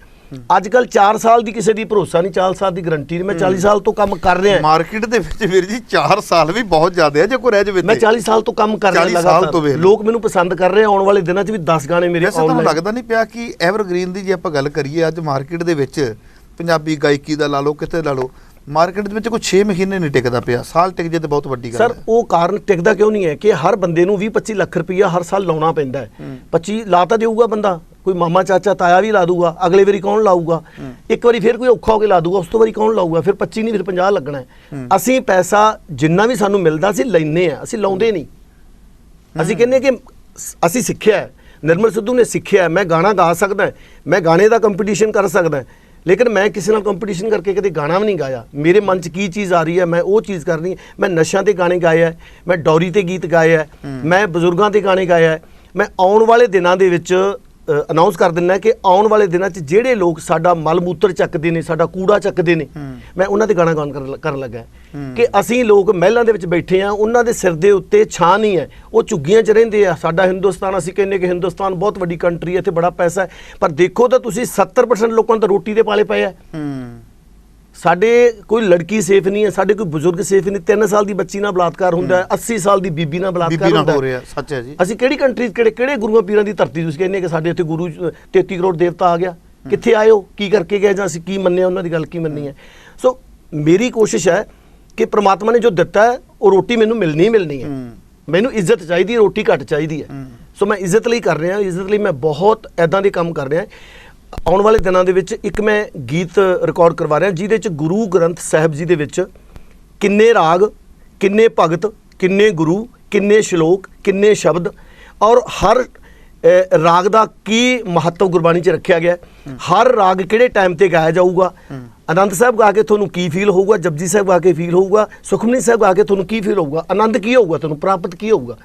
ਅੱਜ ਕੱਲ੍ਹ 4 ਸਾਲ ਦੀ ਕਿਸੇ ਦੀ ਭਰੋਸਾ ਨਹੀਂ, 4 ਸਾਲ ਦੀ ਗਰੰਟੀ ਨਹੀਂ। ਮੈਂ 40 ਸਾਲ ਤੋਂ ਕੰਮ ਕਰ ਰਿਹਾ। ਮਾਰਕੀਟ ਦੇ ਵਿੱਚ ਵੀਰ ਜੀ 4 ਸਾਲ ਵੀ ਬਹੁਤ ਜ਼ਿਆਦਾ ਹੈ ਜੇ ਕੋਈ ਰਹਿ ਜਾਵੇ। ਮੈਂ 40 ਸਾਲ ਤੋਂ ਕੰਮ ਕਰ ਰਿਹਾ ਲਗਾਤਾਰ। ਲੋਕ ਮੈਨੂੰ ਪਸੰਦ ਕਰ ਰਹੇ। ਆਉਣ ਵਾਲੇ ਦਿਨਾਂ 'ਚ ਵੀ 10 ਗਾਣੇ ਮੇਰੇ ਆਉਣਗੇ। ਤੁਹਾਨੂੰ ਲੱਗਦਾ ਨਹੀਂ ਪਿਆ ਕਿ ਐਵਰਗ੍ਰੀਨ ਦੀ ਜੇ ਆਪਾਂ ਗੱਲ ਕਰੀਏ ਅੱਜ ਮਾਰਕੀਟ ਦੇ ਵਿੱਚ, ਪੰਜਾਬੀ ਗਾਇਕੀ ਦਾ ਲਾ ਲਓ, ਕਿਤੇ ਲਾ ਲਓ, ਮਾਰਕੀਟ ਦੇ ਵਿੱਚ ਕੋਈ 6 ਮਹੀਨੇ ਨਹੀਂ ਟਿਕਦਾ ਪਿਆ, ਸਾਲ ਟਿਕ ਜੇ ਤੇ ਬਹੁਤ ਵੱਡੀ ਗੱਲ ਹੈ। ਸਰ ਉਹ ਕਾਰਨ ਟਿਕਦਾ ਕਿਉਂ ਨਹੀਂ ਹੈ ਕਿ ਹਰ ਬੰਦੇ ਨੂੰ 20-25 ਲੱਖ ਰੁਪਈਆ ਹਰ ਸਾਲ ਲਾਉਣਾ ਪੈਂਦਾ ਹੈ। 25 ਲਾ ਤਾਂ ਦੇਊਗਾ ਬੰਦਾ, ਕੋਈ ਮਾਮਾ ਚਾਚਾ ਤਾਇਆ ਵੀ ਲਾ ਦੂਗਾ, ਅਗਲੇ ਵਾਰੀ ਕੌਣ ਲਾਊਗਾ? ਇੱਕ ਵਾਰੀ ਫਿਰ ਕੋਈ ਔਖਾ ਹੋ ਕੇ ਲਾ ਦੂਗਾ, ਉਸ ਤੋਂ ਵਾਰੀ ਕੌਣ ਲਾਊਗਾ? ਫਿਰ 25 ਨਹੀਂ ਫਿਰ 50 ਲੱਗਣਾ ਹੈ। ਅਸੀਂ ਪੈਸਾ ਜਿੰਨਾ ਵੀ ਸਾਨੂੰ ਮਿਲਦਾ ਅਸੀਂ ਲੈਂਦੇ ਹਾਂ, ਅਸੀਂ ਲਾਉਂਦੇ ਨਹੀਂ। ਅਸੀਂ ਕਹਿੰਦੇ ਕਿ ਅਸੀਂ ਸਿੱਖਿਆ ਹੈ, ਨਿਰਮਲ ਸਿੱਧੂ ਨੇ ਸਿੱਖਿਆ, ਮੈਂ ਗਾਣਾ ਗਾ ਸਕਦਾ, ਮੈਂ ਗਾਣੇ ਦਾ ਕੰਪੀਟੀਸ਼ਨ ਕਰ ਸਕਦਾ, ਲੇਕਿਨ ਮੈਂ ਕਿਸੇ ਨਾਲ ਕੰਪੀਟੀਸ਼ਨ ਕਰਕੇ ਕਦੇ ਗਾਣਾ ਵੀ ਨਹੀਂ ਗਾਇਆ। ਮੇਰੇ ਮਨ 'ਚ ਕੀ ਚੀਜ਼ ਆ ਰਹੀ ਹੈ ਮੈਂ ਉਹ ਚੀਜ਼ ਕਰਨੀ ਹੈ। ਮੈਂ ਨਸ਼ਿਆਂ 'ਤੇ ਗਾਣੇ ਗਾਏ ਹੈ, ਮੈਂ ਡੌਰੀ 'ਤੇ ਗੀਤ ਗਾਏ ਹੈ, ਮੈਂ ਬਜ਼ੁਰਗਾਂ 'ਤੇ ਗਾਣੇ ਗਾਏ ਹੈ। ਮੈਂ ਆਉਣ ਵਾਲੇ ਦਿਨਾਂ ਦੇ ਵਿੱਚ ਅਨਾਉਂਸ ਕਰ ਦਿੰਦਾ ਕਿ ਆਉਣ ਵਾਲੇ ਦਿਨਾਂ 'ਚ ਜਿਹੜੇ ਲੋਕ ਸਾਡਾ ਮਲ ਮੂਤਰ ਚੱਕਦੇ ਨੇ, ਸਾਡਾ ਕੂੜਾ ਚੱਕਦੇ ਨੇ, ਮੈਂ ਉਹਨਾਂ 'ਤੇ ਗਾਣਾ ਗਾਉਣ ਕਰਨ ਲੱਗਾ ਕਿ ਅਸੀਂ ਲੋਕ ਮਹਿਲਾਂ ਦੇ ਵਿੱਚ ਬੈਠੇ ਹਾਂ, ਉਹਨਾਂ ਦੇ ਸਿਰ ਦੇ ਉੱਤੇ ਛਾਂ ਨਹੀਂ ਹੈ, ਉਹ ਝੁੱਗੀਆਂ 'ਚ ਰਹਿੰਦੇ ਆ। ਸਾਡਾ ਹਿੰਦੁਸਤਾਨ, ਅਸੀਂ ਕਹਿੰਦੇ ਕਿ ਹਿੰਦੁਸਤਾਨ ਬਹੁਤ ਵੱਡੀ ਕੰਟਰੀ ਹੈ, ਇੱਥੇ ਬੜਾ ਪੈਸਾ ਹੈ, ਪਰ ਦੇਖੋ ਤਾਂ ਤੁਸੀਂ 70% ਲੋਕਾਂ ਨੂੰ ਤਾਂ ਰੋਟੀ ਦੇ ਪਾਲੇ ਪਏ ਆ। ਸਾਡੇ ਕੋਈ ਲੜਕੀ ਸੇਫ ਨਹੀਂ ਹੈ, ਸਾਡੇ ਕੋਈ ਬਜ਼ੁਰਗ ਸੇਫ ਨਹੀਂ। 3 ਸਾਲ ਦੀ ਬੱਚੀ ਨਾਲ ਬਲਾਤਕਾਰ ਹੁੰਦਾ ਹੈ, 80 ਸਾਲ ਦੀ ਬੀਬੀ ਨਾਲ ਬਲਾਤਕਾਰ ਹੁੰਦਾ ਹੈ। ਸੱਚ ਹੈ ਜੀ। ਅਸੀਂ ਕਿਹੜੀ ਕੰਟਰੀ, ਕਿਹੜੇ ਗੁਰੂਆਂ ਪੀਰਾਂ ਦੀ ਧਰਤੀ ਤੁਸੀਂ ਕਹਿੰਦੇ ਕਿ ਸਾਡੇ ਇੱਥੇ ਗੁਰੂ 33 ਕਰੋੜ ਦੇਵਤਾ ਆ ਗਿਆ? ਕਿੱਥੇ ਆਏ ਹੋ, ਕੀ ਕਰਕੇ ਗਏ, ਜਾਂ ਅਸੀਂ ਕੀ ਮੰਨਿਆ, ਉਹਨਾਂ ਦੀ ਗੱਲ ਕੀ ਮੰਨੀ ਹੈ? ਸੋ ਮੇਰੀ ਕੋਸ਼ਿਸ਼ ਹੈ ਕਿ ਪ੍ਰਮਾਤਮਾ ਨੇ ਜੋ ਦਿੱਤਾ ਹੈ ਉਹ ਰੋਟੀ ਮੈਨੂੰ ਮਿਲਣੀ ਹੈ। ਮੈਨੂੰ ਇੱਜ਼ਤ ਚਾਹੀਦੀ ਹੈ, ਰੋਟੀ ਘੱਟ ਚਾਹੀਦੀ ਹੈ। ਸੋ ਮੈਂ ਇੱਜ਼ਤ ਲਈ ਕਰ ਰਿਹਾ, ਇੱਜ਼ਤ ਲਈ ਮੈਂ ਬਹੁਤ ਇੱਦਾਂ ਦੇ ਕੰਮ ਕਰ ਰਿਹਾ। ਆਉਣ ਵਾਲੇ ਦਿਨਾਂ ਦੇ ਵਿੱਚ ਇੱਕ ਮੈਂ ਗੀਤ ਰਿਕਾਰਡ ਕਰਵਾ ਰਿਹਾ ਜਿਹਦੇ 'ਚ ਗੁਰੂ ਗ੍ਰੰਥ ਸਾਹਿਬ ਜੀ ਦੇ ਵਿੱਚ ਕਿੰਨੇ ਰਾਗ, ਕਿੰਨੇ ਭਗਤ, ਕਿੰਨੇ ਗੁਰੂ, ਕਿੰਨੇ ਸ਼ਲੋਕ, ਕਿੰਨੇ ਸ਼ਬਦ, ਔਰ ਹਰ ਰਾਗ ਦਾ ਕੀ ਮਹੱਤਵ ਗੁਰਬਾਣੀ 'ਚ ਰੱਖਿਆ ਗਿਆ, ਹਰ ਰਾਗ ਕਿਹੜੇ ਟਾਈਮ ਤੇ ਗਾਇਆ ਜਾਊਗਾ, ਆਨੰਦ ਸਾਹਿਬ ਗਾ ਕੇ ਤੁਹਾਨੂੰ ਕੀ ਫੀਲ ਹੋਊਗਾ, ਜਪਜੀ ਸਾਹਿਬ ਗਾ ਕੇ ਫੀਲ ਹੋਊਗਾ, ਸੁਖਮਨੀ ਸਾਹਿਬ ਗਾ ਕੇ ਤੁਹਾਨੂੰ ਕੀ ਫੀਲ ਹੋਊਗਾ, ਆਨੰਦ ਕੀ ਹੋਊਗਾ, ਤੁਹਾਨੂੰ ਪ੍ਰਾਪਤ ਕੀ ਹੋਊਗਾ,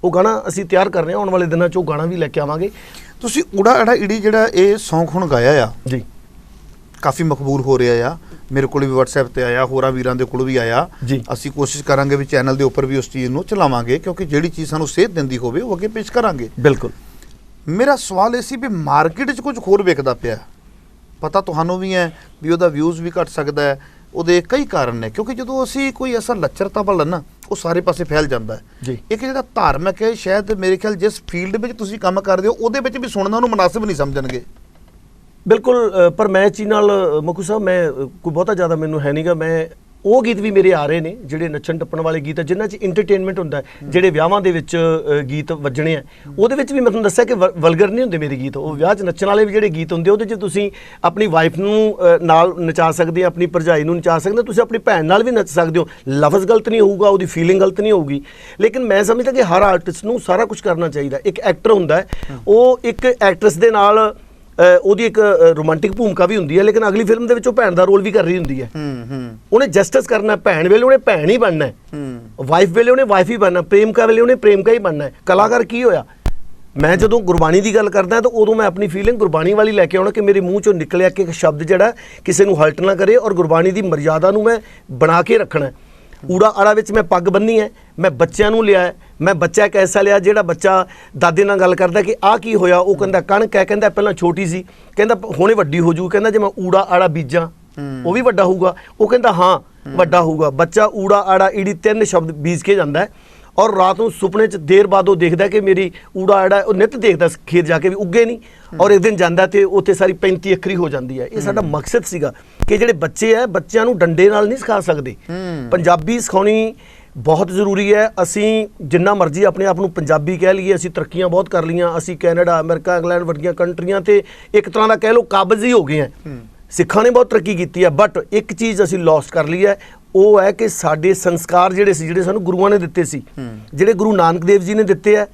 ਉਹ ਗਾਣਾ ਅਸੀਂ ਤਿਆਰ ਕਰ ਰਹੇ ਹਾਂ। ਆਉਣ ਵਾਲੇ ਦਿਨਾਂ 'ਚ ਉਹ ਗਾਣਾ ਵੀ ਲੈ ਕੇ ਆਵਾਂਗੇ। ਤੁਸੀਂ ਊੜਾ ਅੜਾ ਈੜੀ ਜਿਹੜਾ ਇਹ Song ਹੁਣ ਗਾਇਆ ਆ ਜੀ, ਕਾਫੀ ਮਕਬੂਲ ਹੋ ਰਿਹਾ ਆ। ਮੇਰੇ ਕੋਲ ਵੀ WhatsApp ਤੇ ਆਇਆ, ਹੋਰਾਂ ਵੀਰਾਂ ਦੇ ਕੋਲ ਵੀ ਆਇਆ ਜੀ। ਅਸੀਂ ਕੋਸ਼ਿਸ਼ ਕਰਾਂਗੇ ਵੀ ਚੈਨਲ ਦੇ ਉੱਪਰ ਵੀ ਉਸ ਚੀਜ਼ ਨੂੰ ਚਲਾਵਾਂਗੇ, ਕਿਉਂਕਿ ਜਿਹੜੀ ਚੀਜ਼ ਸਾਨੂੰ ਸੇਧ ਦਿੰਦੀ ਹੋਵੇ ਉਹ ਅੱਗੇ ਪੇਸ਼ ਕਰਾਂਗੇ। ਬਿਲਕੁਲ। ਮੇਰਾ ਸਵਾਲ ਇਹ ਸੀ ਵੀ ਮਾਰਕੀਟ 'ਚ ਕੁਝ ਹੋਰ ਵਿਕਦਾ ਪਿਆ, ਪਤਾ ਤੁਹਾਨੂੰ ਵੀ ਹੈ ਵੀ ਉਹਦਾ ਵਿਊਜ਼ ਵੀ ਘਟ ਸਕਦਾ ਹੈ, ਉਹਦੇ ਕਈ ਕਾਰਨ ਨੇ, ਕਿਉਂਕਿ ਜਦੋਂ ਅਸੀਂ ਕੋਈ ਐਸਾ ਲੱਚਰਤਾ ਵੱਲ ਨਾ ਉਹ ਸਾਰੇ ਪਾਸੇ ਫੈਲ ਜਾਂਦਾ ਹੈ ਜੀ। ਇੱਕ ਜਿਹੜਾ ਧਾਰਮਿਕ ਹੈ, ਸ਼ਾਇਦ ਮੇਰੇ ਖਿਆਲ ਜਿਸ ਫੀਲਡ ਵਿੱਚ ਤੁਸੀਂ ਕੰਮ ਕਰਦੇ ਹੋ ਉਹਦੇ ਵਿੱਚ ਵੀ ਸੁਣਨਾ ਉਹਨੂੰ ਮੁਨਾਸਿਬ ਨਹੀਂ ਸਮਝਣਗੇ। ਬਿਲਕੁਲ, ਪਰ ਮੈਂ ਚੀਜ਼ ਨਾਲ ਮੱਕੂ ਸਾਹਿਬ ਮੈਂ ਕੋਈ ਬਹੁਤਾ ਜ਼ਿਆਦਾ ਮੈਨੂੰ ਹੈ ਨਹੀਂਗਾ। ਮੈਂ ਉਹ ਗੀਤ ਵੀ ਮੇਰੇ ਆ ਰਹੇ ਨੇ ਜਿਹੜੇ ਨੱਚਣ ਟੱਪਣ ਵਾਲੇ ਗੀਤ ਆ, ਜਿਨ੍ਹਾਂ 'ਚ ਇੰਟਰਟੇਨਮੈਂਟ ਹੁੰਦਾ, ਜਿਹੜੇ ਵਿਆਹਾਂ ਦੇ ਵਿੱਚ ਗੀਤ ਵੱਜਣੇ ਆ, ਉਹਦੇ ਵਿੱਚ ਵੀ ਮੈਂ ਤੁਹਾਨੂੰ ਦੱਸਿਆ ਕਿ ਵਲਗਰ ਨਹੀਂ ਹੁੰਦੇ ਮੇਰੇ ਗੀਤ। ਉਹ ਵਿਆਹ 'ਚ ਨੱਚਣ ਵਾਲੇ ਵੀ ਜਿਹੜੇ ਗੀਤ ਹੁੰਦੇ ਉਹਦੇ 'ਚ ਤੁਸੀਂ ਆਪਣੀ ਵਾਈਫ ਨੂੰ ਨਾਲ ਨਚਾ ਸਕਦੇ ਹੋ, ਆਪਣੀ ਭਰਜਾਈ ਨੂੰ ਨਚਾ ਸਕਦੇ ਹੋ, ਤੁਸੀਂ ਆਪਣੀ ਭੈਣ ਨਾਲ ਵੀ ਨੱਚ ਸਕਦੇ ਹੋ। ਲਫ਼ਜ਼ ਗਲਤ ਨਹੀਂ ਹੋਊਗਾ, ਉਹਦੀ ਫੀਲਿੰਗ ਗਲਤ ਨਹੀਂ ਹੋਊਗੀ। ਲੇਕਿਨ ਮੈਂ ਸਮਝਦਾ ਕਿ ਹਰ ਆਰਟਿਸਟ ਨੂੰ ਸਾਰਾ ਕੁਝ ਕਰਨਾ ਚਾਹੀਦਾ। ਇੱਕ ਐਕਟਰ ਹੁੰਦਾ, ਉਹ ਇੱਕ ਐਕਟਰੈਸ ਦੇ ਨਾਲ ਉਹਦੀ ਇੱਕ ਰੋਮਾਂਟਿਕ ਭੂਮਿਕਾ ਵੀ ਹੁੰਦੀ ਹੈ, ਲੇਕਿਨ ਅਗਲੀ ਫਿਲਮ ਦੇ ਵਿੱਚ ਉਹ ਭੈਣ ਦਾ ਰੋਲ ਵੀ ਕਰ ਰਹੀ ਹੁੰਦੀ ਹੈ। ਉਹਨੇ ਜਸਟਿਸ ਕਰਨਾ, ਭੈਣ ਵੇਲੇ ਉਹਨੇ ਭੈਣ ਹੀ ਬਣਨਾ, ਵਾਈਫ ਵੇਲੇ ਉਹਨੇ ਵਾਈਫ ਹੀ ਬਣਨਾ, ਪ੍ਰੇਮਕਾ ਵੇਲੇ ਉਹਨੇ ਪ੍ਰੇਮਕਾ ਹੀ ਬਣਨਾ। ਕਲਾਕਾਰ ਕੀ ਹੋਇਆ? ਮੈਂ ਜਦੋਂ ਗੁਰਬਾਣੀ ਦੀ ਗੱਲ ਕਰਦਾ ਤਾਂ ਉਦੋਂ ਮੈਂ ਆਪਣੀ ਫੀਲਿੰਗ ਗੁਰਬਾਣੀ ਵਾਲੀ ਲੈ ਕੇ ਆਉਣਾ ਕਿ ਮੇਰੇ ਮੂੰਹ 'ਚੋਂ ਨਿਕਲਿਆ ਕਿ ਇੱਕ ਸ਼ਬਦ ਜਿਹੜਾ ਕਿਸੇ ਨੂੰ ਹਲਟ ਨਾ ਕਰੇ, ਔਰ ਗੁਰਬਾਣੀ ਦੀ ਮਰਜ਼ਾਦਾ ਨੂੰ ਮੈਂ ਬਣਾ ਕੇ ਰੱਖਣਾ। ਊੜਾ ਆੜਾ ਵਿੱਚ ਮੈਂ ਪੱਗ ਬੰਨੀ ਹੈ, ਮੈਂ ਬੱਚਿਆਂ ਨੂੰ ਲਿਆ, ਮੈਂ ਬੱਚਾ ਇੱਕ ਐਸਾ ਲਿਆ ਜਿਹੜਾ ਬੱਚਾ ਦਾਦੇ ਨਾਲ ਗੱਲ ਕਰਦਾ ਕਿ ਆਹ ਕੀ ਹੋਇਆ, ਉਹ ਕਹਿੰਦਾ ਕਣਕ ਹੈ, ਕਹਿੰਦਾ ਪਹਿਲਾਂ ਛੋਟੀ ਸੀ, ਕਹਿੰਦਾ ਹੁਣੇ ਵੱਡੀ ਹੋ ਜੂ, ਕਹਿੰਦਾ ਜੇ ਮੈਂ ਊੜਾ ਆੜਾ ਬੀਜਾਂ ਉਹ ਵੀ ਵੱਡਾ ਹੋਊਗਾ, ਉਹ ਕਹਿੰਦਾ ਹਾਂ ਵੱਡਾ ਹੋਊਗਾ। ਬੱਚਾ ਊੜਾ ਆੜਾ ਈੜੀ 3 ਸ਼ਬਦ ਬੀਜ ਕੇ ਜਾਂਦਾ ਹੈ ਔਰ ਰਾਤ ਨੂੰ ਸੁਪਨੇ 'ਚ ਦੇਰ ਬਾਅਦ ਉਹ ਦੇਖਦਾ ਕਿ ਮੇਰੀ ਊੜਾ ਆੜਾ, ਉਹ ਨਿੱਤ ਦੇਖਦਾ ਖੇਤ ਜਾ ਕੇ ਵੀ ਉੱਗੇ ਨਹੀਂ, ਔਰ ਇੱਕ ਦਿਨ ਜਾਂਦਾ ਤੇ ਉੱਥੇ ਸਾਰੀ 35 ਅੱਖਰੀ ਹੋ ਜਾਂਦੀ ਹੈ। ਇਹ ਸਾਡਾ ਮਕਸਦ ਸੀਗਾ ਕਿ ਜਿਹੜੇ ਬੱਚੇ ਹੈ, ਬੱਚਿਆਂ ਨੂੰ ਡੰਡੇ ਨਾਲ ਨਹੀਂ ਸਿਖਾ ਸਕਦੇ, ਪੰਜਾਬੀ ਸਿਖਾਉਣੀ ਬਹੁਤ ਜ਼ਰੂਰੀ ਹੈ। ਅਸੀਂ ਜਿੰਨਾ ਮਰਜ਼ੀ ਆਪਣੇ ਆਪ ਨੂੰ ਪੰਜਾਬੀ ਕਹਿ ਲਈਏ, ਅਸੀਂ ਤਰੱਕੀਆਂ ਬਹੁਤ ਕਰ ਲਈਆਂ, ਅਸੀਂ ਕੈਨੇਡਾ, ਅਮਰੀਕਾ, ਇੰਗਲੈਂਡ ਵਰਗੀਆਂ ਕੰਟਰੀਆਂ ਤੇ ਇੱਕ ਤਰ੍ਹਾਂ ਦਾ ਕਹਿ ਲਓ ਕਾਬਜ਼ ਹੀ ਹੋ ਗਏ ਹਾਂ। ਸਿੱਖਾਂ ਨੇ ਬਹੁਤ ਤਰੱਕੀ ਕੀਤੀ ਹੈ, ਬਟ ਇੱਕ ਚੀਜ਼ ਅਸੀਂ ਲੋਸਟ ਕਰ ਲਈ ਹੈ, ਉਹ ਹੈ ਕਿ ਸਾਡੇ ਸੰਸਕਾਰ ਜਿਹੜੇ ਸੀ, ਜਿਹੜੇ ਸਾਨੂੰ ਗੁਰੂਆਂ ਨੇ ਦਿੱਤੇ ਸੀ, ਜਿਹੜੇ ਗੁਰੂ ਨਾਨਕ ਦੇਵ ਜੀ ਨੇ ਦਿੱਤੇ ਹੈ,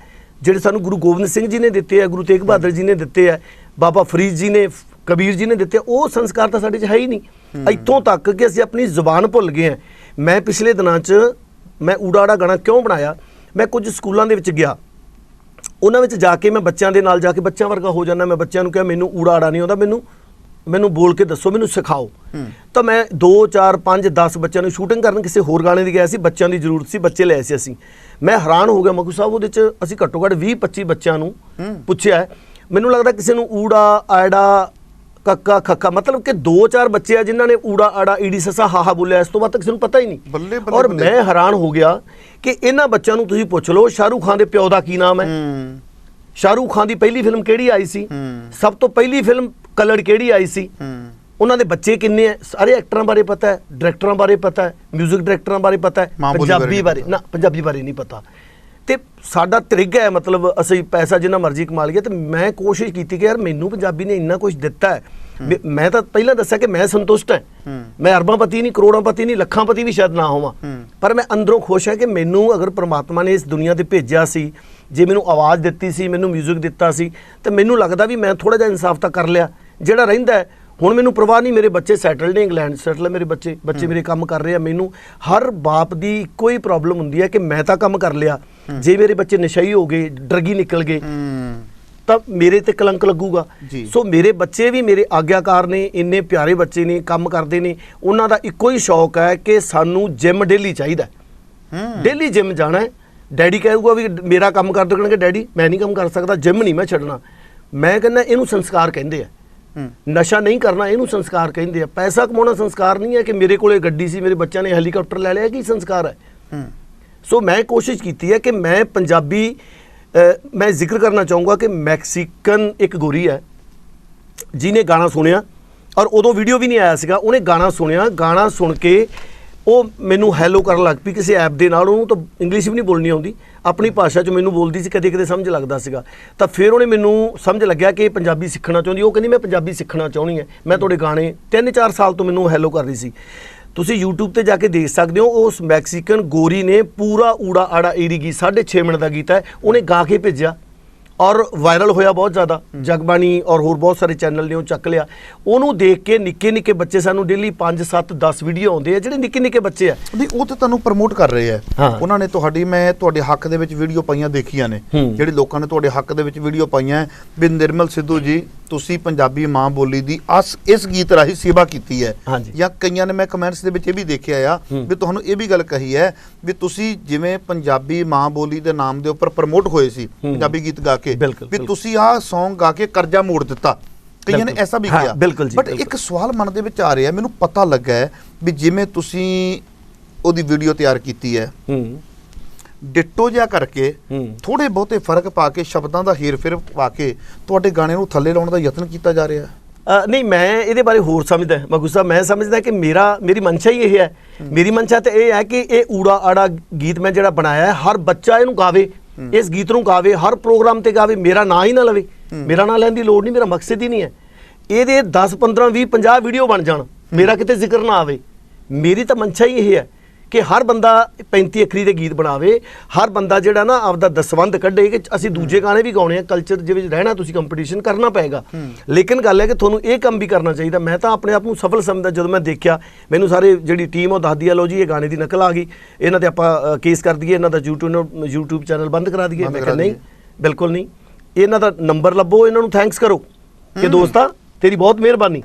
ਜਿਹੜੇ ਸਾਨੂੰ ਗੁਰੂ ਗੋਬਿੰਦ ਸਿੰਘ ਜੀ ਨੇ ਦਿੱਤੇ ਹੈ, ਗੁਰੂ ਤੇਗ ਬਹਾਦਰ ਜੀ ਨੇ ਦਿੱਤੇ ਹੈ, ਬਾਬਾ ਫਰੀਦ ਜੀ ਨੇ, ਕਬੀਰ ਜੀ ਨੇ ਦਿੱਤੇ, ਉਹ ਸੰਸਕਾਰ ਤਾਂ ਸਾਡੇ 'ਚ ਹੈ ਹੀ ਨਹੀਂ। ਇੱਥੋਂ ਤੱਕ ਕਿ ਅਸੀਂ ਆਪਣੀ ਜ਼ੁਬਾਨ ਭੁੱਲ ਗਏ ਹਾਂ। ਮੈਂ ਪਿਛਲੇ ਦਿਨਾਂ 'ਚ ਮੈਂ ਊੜਾ ਆੜਾ ਗਾਣਾ ਕਿਉਂ ਬਣਾਇਆ, ਮੈਂ ਕੁਝ ਸਕੂਲਾਂ ਦੇ ਵਿੱਚ ਗਿਆ, ਉਹਨਾਂ ਵਿੱਚ ਜਾ ਕੇ ਮੈਂ ਬੱਚਿਆਂ ਦੇ ਨਾਲ ਜਾ ਕੇ ਬੱਚਿਆਂ ਵਰਗਾ ਹੋ ਜਾਂਦਾ। ਮੈਂ ਬੱਚਿਆਂ ਨੂੰ ਕਿਹਾ ਮੈਨੂੰ ਊੜਾ ਆੜਾ ਨਹੀਂ ਆਉਂਦਾ, ਮੈਨੂੰ ਬੋਲ ਕੇ ਦੱਸੋ, ਮੈਨੂੰ ਸਿਖਾਓ। ਤਾਂ ਮੈਂ 2 4 5 10 ਬੱਚਿਆਂ ਨੂੰ ਸ਼ੂਟਿੰਗ ਕਰਨ ਕਿਸੇ ਹੋਰ ਗਾਣੇ ਦੀ ਗਿਆ ਸੀ, ਬੱਚਿਆਂ ਦੀ ਜ਼ਰੂਰਤ ਸੀ, ਬੱਚੇ ਲਏ ਸੀ ਅਸੀਂ। ਮੈਂ ਹੈਰਾਨ ਹੋ ਗਿਆ ਮਖੂ ਸਾਹਿਬ, ਉਹਦੇ 'ਚ ਅਸੀਂ ਘੱਟੋ ਘੱਟ 20 25 ਬੱਚਿਆਂ ਨੂੰ ਪੁੱਛਿਆ, ਮੈਨੂੰ ਲੱਗਦਾ ਕਿਸੇ ਨੂੰ ਊੜਾ ਆੜਾ ਕੱਕਾ ਖੱਕਾ, ਮਤਲਬ ਕਿ 2 4 ਬੱਚੇ ਆ ਜਿਨ੍ਹਾਂ ਨੇ ਊੜਾ ਆੜਾ ਈੜੀ ਸੱਸਾ ਹਾਹਾ ਬੋਲਿਆ, ਇਸ ਤੋਂ ਬਾਅਦ ਤਾਂ ਕਿਸੇ ਨੂੰ ਪਤਾ ਹੀ ਨਹੀਂ। ਔਰ ਮੈਂ ਹੈਰਾਨ ਹੋ ਗਿਆ ਕਿ ਇਹਨਾਂ ਬੱਚਿਆਂ ਨੂੰ ਤੁਸੀਂ ਪੁੱਛ ਲਓ ਸ਼ਾਹਰੁਖ ਖਾਨ ਦੇ ਪਿਓ ਦਾ ਕੀ ਨਾਮ ਹੈ, ਸ਼ਾਹਰੁਖ ਖਾਨ ਦੀ ਪਹਿਲੀ ਫਿਲਮ ਕਿਹੜੀ ਆਈ ਸੀ, ਸਭ ਤੋਂ ਪਹਿਲੀ ਫਿਲਮ ਕਲੜ ਕਿਹੜੀ ਆਈ ਸੀ, ਉਹਨਾਂ ਦੇ ਬੱਚੇ ਕਿੰਨੇ ਹੈ, ਸਾਰੇ ਐਕਟਰਾਂ ਬਾਰੇ ਪਤਾ ਹੈ, ਡਾਇਰੈਕਟਰਾਂ ਬਾਰੇ ਪਤਾ ਹੈ, ਮਿਊਜ਼ਿਕ ਡਾਇਰੈਕਟਰਾਂ ਬਾਰੇ ਪਤਾ ਹੈ, ਪੰਜਾਬੀ ਬਾਰੇ ਨਹੀਂ ਪਤਾ। ਤੇ ਸਾਡਾ ਤਰੀਕਾ ਹੈ, ਮਤਲਬ ਅਸੀਂ ਪੈਸਾ ਜਿੰਨਾ ਮਰਜ਼ੀ ਕਮਾ ਲਈਏ, ਤੇ ਮੈਂ ਕੋਸ਼ਿਸ਼ ਕੀਤੀ ਕਿ ਯਾਰ ਮੈਨੂੰ ਪੰਜਾਬੀ ਨੇ ਇੰਨਾ ਕੁਝ ਦਿੱਤਾ ਹੈ। ਮੈਂ ਤਾਂ ਪਹਿਲਾਂ ਦੱਸਿਆ ਕਿ ਮੈਂ ਸੰਤੁਸ਼ਟ ਹਾਂ, ਮੈਂ ਅਰਬਾਂਪਤੀ ਨਹੀਂ, ਕਰੋੜਾਂਪਤੀ ਨਹੀਂ, ਲੱਖਾਂਪਤੀ ਵੀ ਸ਼ਾਇਦ ਨਾ ਹੋਵਾਂ, ਪਰ ਮੈਂ ਅੰਦਰੋਂ ਖੁਸ਼ ਹਾਂ ਕਿ ਮੈਨੂੰ ਅਗਰ ਪ੍ਰਮਾਤਮਾ ਨੇ ਇਸ ਦੁਨੀਆ ਤੇ ਭੇਜਿਆ ਸੀ, ਜੇ ਮੈਨੂੰ ਆਵਾਜ਼ ਦਿੱਤੀ ਸੀ, ਮੈਨੂੰ ਮਿਊਜ਼ਿਕ ਦਿੱਤਾ ਸੀ, ਤੇ ਮੈਨੂੰ ਲੱਗਦਾ ਵੀ ਮੈਂ ਥੋੜਾ ਜਿਹਾ ਇਨਸਾਫ ਤਾਂ ਕਰ ਲਿਆ। ਜਿਹੜਾ ਰਹਿੰਦਾ ਹੈ ਹੁਣ ਮੈਨੂੰ ਪਰਵਾਹ ਨਹੀਂ, ਮੇਰੇ ਬੱਚੇ ਸੈਟਲ ਨੇ, ਇੰਗਲੈਂਡ ਸੈਟਲ ਹੈ ਮੇਰੇ ਬੱਚੇ ਮੇਰੇ ਕੰਮ ਕਰ ਰਹੇ ਆ। ਮੈਨੂੰ ਹਰ ਬਾਪ ਦੀ ਇੱਕੋ ਹੀ ਪ੍ਰੋਬਲਮ ਹੁੰਦੀ ਹੈ ਕਿ ਮੈਂ ਤਾਂ ਕੰਮ ਕਰ ਲਿਆ, ਜੇ ਮੇਰੇ ਬੱਚੇ ਨਸ਼ਈ ਹੋ ਗਏ, ਡਰਗੀ ਨਿਕਲ ਗਏ, ਤਾਂ ਮੇਰੇ ਤੇ ਕਲੰਕ ਲੱਗੂਗਾ। ਸੋ ਮੇਰੇ ਬੱਚੇ ਵੀ ਮੇਰੇ ਆਗਿਆਕਾਰ ਨੇ, ਇੰਨੇ ਪਿਆਰੇ ਬੱਚੇ ਨੇ, ਕੰਮ ਕਰਦੇ ਨੇ, ਉਹਨਾਂ ਦਾ ਇੱਕੋ ਹੀ ਸ਼ੌਕ ਹੈ ਕਿ ਸਾਨੂੰ ਜਿਮ ਡੇਲੀ ਚਾਹੀਦਾ, ਡੇਲੀ ਜਿਮ ਜਾਣਾ ਹੈ। ਡੈਡੀ ਕਹੂਗਾ ਵੀ ਮੇਰਾ ਕੰਮ ਕਰ ਦੇਣਗੇ, ਡੈਡੀ ਮੈਂ ਨਹੀਂ ਕੰਮ ਕਰ ਸਕਦਾ, ਜਿਮ ਨਹੀਂ ਮੈਂ ਛੱਡਣਾ। ਮੈਂ ਕਹਿੰਦਾ ਇਹਨੂੰ ਸੰਸਕਾਰ ਕਹਿੰਦੇ ਆ, ਨਸ਼ਾ ਨਹੀਂ ਕਰਨਾ ਇਹਨੂੰ ਸੰਸਕਾਰ ਕਹਿੰਦੇ ਆ। ਪੈਸਾ ਕਮਾਉਣਾ ਸੰਸਕਾਰ ਨਹੀਂ ਹੈ ਕਿ ਮੇਰੇ ਕੋਲੇ ਗੱਡੀ ਸੀ, ਮੇਰੇ ਬੱਚਿਆਂ ਨੇ ਹੈਲੀਕਾਪਟਰ ਲੈ ਲਿਆ, ਕੀ ਸੰਸਕਾਰ ਹੈ। ਸੋ ਮੈਂ ਕੋਸ਼ਿਸ਼ ਕੀਤੀ ਹੈ ਕਿ ਮੈਂ ਪੰਜਾਬੀ, ਮੈਂ ਜ਼ਿਕਰ ਕਰਨਾ ਚਾਹੂੰਗਾ ਕਿ ਮੈਕਸੀਕਨ ਇੱਕ ਗੋਰੀ ਹੈ ਜਿਹਨੇ ਗਾਣਾ ਸੁਣਿਆ, ਔਰ ਉਦੋਂ ਵੀਡੀਓ ਵੀ ਨਹੀਂ ਆਇਆ ਸੀਗਾ, ਉਹਨੇ ਗਾਣਾ ਸੁਣਿਆ, ਗਾਣਾ ਸੁਣ ਕੇ ਉਹ ਮੈਨੂੰ ਹੈਲੋ ਕਰਨ ਲੱਗ ਪਈ ਕਿਸੇ ਐਪ ਦੇ ਨਾਲ। ਉਹਨੂੰ ਤਾਂ ਇੰਗਲਿਸ਼ ਵੀ ਨਹੀਂ ਬੋਲਣੀ ਆਉਂਦੀ, ਆਪਣੀ ਭਾਸ਼ਾ 'ਚ ਮੈਨੂੰ ਬੋਲਦੀ ਸੀ, ਕਦੇ ਕਦੇ ਸਮਝ ਲੱਗਦਾ ਸੀਗਾ। ਤਾਂ ਫਿਰ ਉਹਨੇ ਮੈਨੂੰ ਸਮਝ ਲੱਗਿਆ ਕਿ ਇਹ ਪੰਜਾਬੀ ਸਿੱਖਣਾ ਚਾਹੁੰਦੀ, ਉਹ ਕਹਿੰਦੀ ਮੈਂ ਪੰਜਾਬੀ ਸਿੱਖਣਾ ਚਾਹੁੰਦੀ ਹਾਂ, ਮੈਂ ਤੁਹਾਡੇ ਗਾਣੇ 3-4 ਸਾਲ ਤੋਂ ਮੈਨੂੰ ਹੈਲੋ ਕਰ ਰਹੀ ਸੀ। ਤੁਸੀਂ YouTube ਤੇ ਜਾ ਕੇ ਦੇਖ ਸਕਦੇ ਹੋ, ਉਸ ਮੈਕਸੀਕਨ ਗੋਰੀ ਨੇ ਪੂਰਾ ਊੜਾ ਆੜਾ ਈੜੀ ਗੀਤ 6.5 ਮਿੰਟ ਦਾ ਗੀਤ ਹੈ, ਉਹਨੇ ਗਾ ਕੇ ਭੇਜਿਆ ਔਰ ਵਾਇਰਲ ਹੋਇਆ ਬਹੁਤ ਜ਼ਿਆਦਾ। ਜਗਬਾਣੀ ਔਰ ਹੋਰ ਬਹੁਤ ਸਾਰੇ ਚੈਨਲ ਨੇ ਉਹ ਚੱਕ ਲਿਆ। ਉਹਨੂੰ ਦੇਖ ਕੇ ਨਿੱਕੇ ਨਿੱਕੇ ਬੱਚੇ ਸਾਨੂੰ ਡੇਲੀ 5 7 10 ਵੀਡੀਓ ਆਉਂਦੇ ਆ, ਜਿਹੜੇ ਨਿੱਕੇ ਨਿੱਕੇ ਬੱਚੇ ਆ, ਨਹੀਂ ਉਹ ਤਾਂ ਤੁਹਾਨੂੰ ਪ੍ਰਮੋਟ ਕਰ ਰਹੇ ਆ। ਉਹਨਾਂ ਨੇ ਮੈਂ ਤੁਹਾਡੇ ਹੱਕ ਦੇ ਵਿੱਚ ਵੀਡੀਓ ਪਾਈਆਂ ਦੇਖੀਆਂ ਨੇ, ਜਿਹੜੇ ਲੋਕਾਂ ਨੇ ਤੁਹਾਡੇ ਹੱਕ ਦੇ ਵਿੱਚ ਵੀਡੀਓ ਪਾਈਆਂ ਵੀ ਨਿਰਮਲ ਸਿੱਧੂ ਜੀ ਤੁਸੀਂ ਪੰਜਾਬੀ ਮਾਂ ਬੋਲੀ ਦੀ ਇਸ ਗੀਤ ਰਾਹੀਂ ਸੇਵਾ ਕੀਤੀ ਹੈ। ਜਾਂ ਕਈਆਂ ਨੇ ਮੈਂ ਕਮੈਂਟਸ ਦੇ ਵਿੱਚ ਇਹ ਵੀ ਦੇਖਿਆ ਆ ਵੀ ਤੁਹਾਨੂੰ ਇਹ ਵੀ ਗੱਲ ਕਹੀ ਹੈ ਵੀ ਤੁਸੀਂ ਜਿਵੇਂ ਪੰਜਾਬੀ ਮਾਂ ਬੋਲੀ ਦੇ ਨਾਮ ਦੇ ਉੱਪਰ ਪ੍ਰਮੋਟ ਹੋਏ ਸੀ ਪੰਜਾਬੀ ਗੀਤ ਗਾ ਕੇ, ਵੀ ਤੁਸੀਂ ਆਹ ਸੌਂਗ ਗਾ ਕੇ ਕਰਜ਼ਾ ਮੋੜ ਦਿੱਤਾ, ਕਈਆਂ ਨੇ ਐਸਾ ਵੀ ਕਿਹਾ। ਬਟ ਇੱਕ ਸਵਾਲ ਮਨ ਦੇ ਵਿੱਚ ਆ ਰਿਹਾ, ਮੈਨੂੰ ਪਤਾ ਲੱਗਾ ਹੈ ਵੀ ਜਿਵੇਂ ਤੁਸੀਂ ਉਹਦੀ ਵੀਡੀਓ ਤਿਆਰ ਕੀਤੀ ਹੈ, ਡਿੱਟੋ ਜਿਹਾ ਕਰਕੇ ਥੋੜੇ ਬਹੁਤੇ ਫਰਕ ਪਾ ਕੇ, ਸ਼ਬਦਾਂ ਦਾ ਹੇਰ ਫੇਰ ਪਾ ਕੇ ਤੁਹਾਡੇ ਗਾਣੇ ਨੂੰ ਥੱਲੇ ਲਾਉਣ ਦਾ ਯਤਨ ਕੀਤਾ ਜਾ ਰਿਹਾ। ਨਹੀਂ, ਮੈਂ ਇਹਦੇ ਬਾਰੇ ਹੋਰ ਸਮਝਦਾ ਮਖੂ ਸਾਹਿਬ, ਮੈਂ ਸਮਝਦਾ ਕਿ ਮੇਰੀ ਮਨਸ਼ਾ ਹੀ ਇਹ ਹੈ। ਮੇਰੀ ਮਨਸ਼ਾ ਤਾਂ ਇਹ ਹੈ ਕਿ ਇਹ ਊੜਾ ਆੜਾ ਗੀਤ ਮੈਂ ਜਿਹੜਾ ਬਣਾਇਆ ਹੈ, ਹਰ ਬੱਚਾ ਇਹਨੂੰ ਗਾਵੇ, ਇਸ ਗੀਤ ਨੂੰ ਗਾਵੇ, ਹਰ ਪ੍ਰੋਗਰਾਮ ਤੇ ਗਾਵੇ, ਮੇਰਾ ਨਾਂ ਹੀ ਨਾ ਲਵੇ, ਮੇਰਾ ਨਾਂ ਲੈਣ ਦੀ ਲੋੜ ਨਹੀਂ, ਮੇਰਾ ਮਕਸਦ ਹੀ ਨਹੀਂ ਹੈ। ਇਹਦੇ 10 15 20 50 ਵੀਡੀਓ ਬਣ ਜਾਣ, ਮੇਰਾ ਕਿਤੇ ਜ਼ਿਕਰ ਨਾ ਆਵੇ। ਮੇਰੀ ਤਾਂ ਮਨਸ਼ਾ ਹੀ ਇਹ ਹੈ ਕਿ ਹਰ ਬੰਦਾ 35 ਅੱਖਰੀ ਦੇ ਗੀਤ ਬਣਾਵੇ, ਹਰ ਬੰਦਾ ਜਿਹੜਾ ਨਾ ਆਪਦਾ ਦਸਵੰਧ ਕੱਢੇ ਕਿ ਅਸੀਂ ਦੂਜੇ ਗਾਣੇ ਵੀ ਗਾਉਣੇ ਆ, ਕਲਚਰ ਦੇ ਵਿੱਚ ਰਹਿਣਾ, ਤੁਸੀਂ ਕੰਪੀਟੀਸ਼ਨ ਕਰਨਾ ਪਏਗਾ। ਲੇਕਿਨ ਗੱਲ ਹੈ ਕਿ ਤੁਹਾਨੂੰ ਇਹ ਕੰਮ ਵੀ ਕਰਨਾ ਚਾਹੀਦਾ। ਮੈਂ ਤਾਂ ਆਪਣੇ ਆਪ ਨੂੰ ਸਫਲ ਸਮਝਦਾ। ਜਦੋਂ ਮੈਂ ਦੇਖਿਆ, ਮੈਨੂੰ ਸਾਰੇ ਜਿਹੜੀ ਟੀਮ ਉਹ ਦੱਸਦੀ ਆ, ਲਓ ਜੀ ਇਹ ਗਾਣੇ ਦੀ ਨਕਲ ਆ ਗਈ, ਇਹਨਾਂ ਤੇ ਆਪਾਂ ਕੇਸ ਕਰ ਦਈਏ, ਇਹਨਾਂ ਦਾ YouTube ਚੈਨਲ ਬੰਦ ਕਰਾ ਦਈਏ। ਮੈਂ ਕਿਹਾ ਨਹੀਂ, ਬਿਲਕੁਲ ਨਹੀਂ, ਇਹਨਾਂ ਦਾ ਨੰਬਰ ਲੱਭੋ, ਇਹਨਾਂ ਨੂੰ ਥੈਂਕਸ ਕਰੋ ਕਿ ਦੋਸਤਾ ਤੇਰੀ ਬਹੁਤ ਮਿਹਰਬਾਨੀ,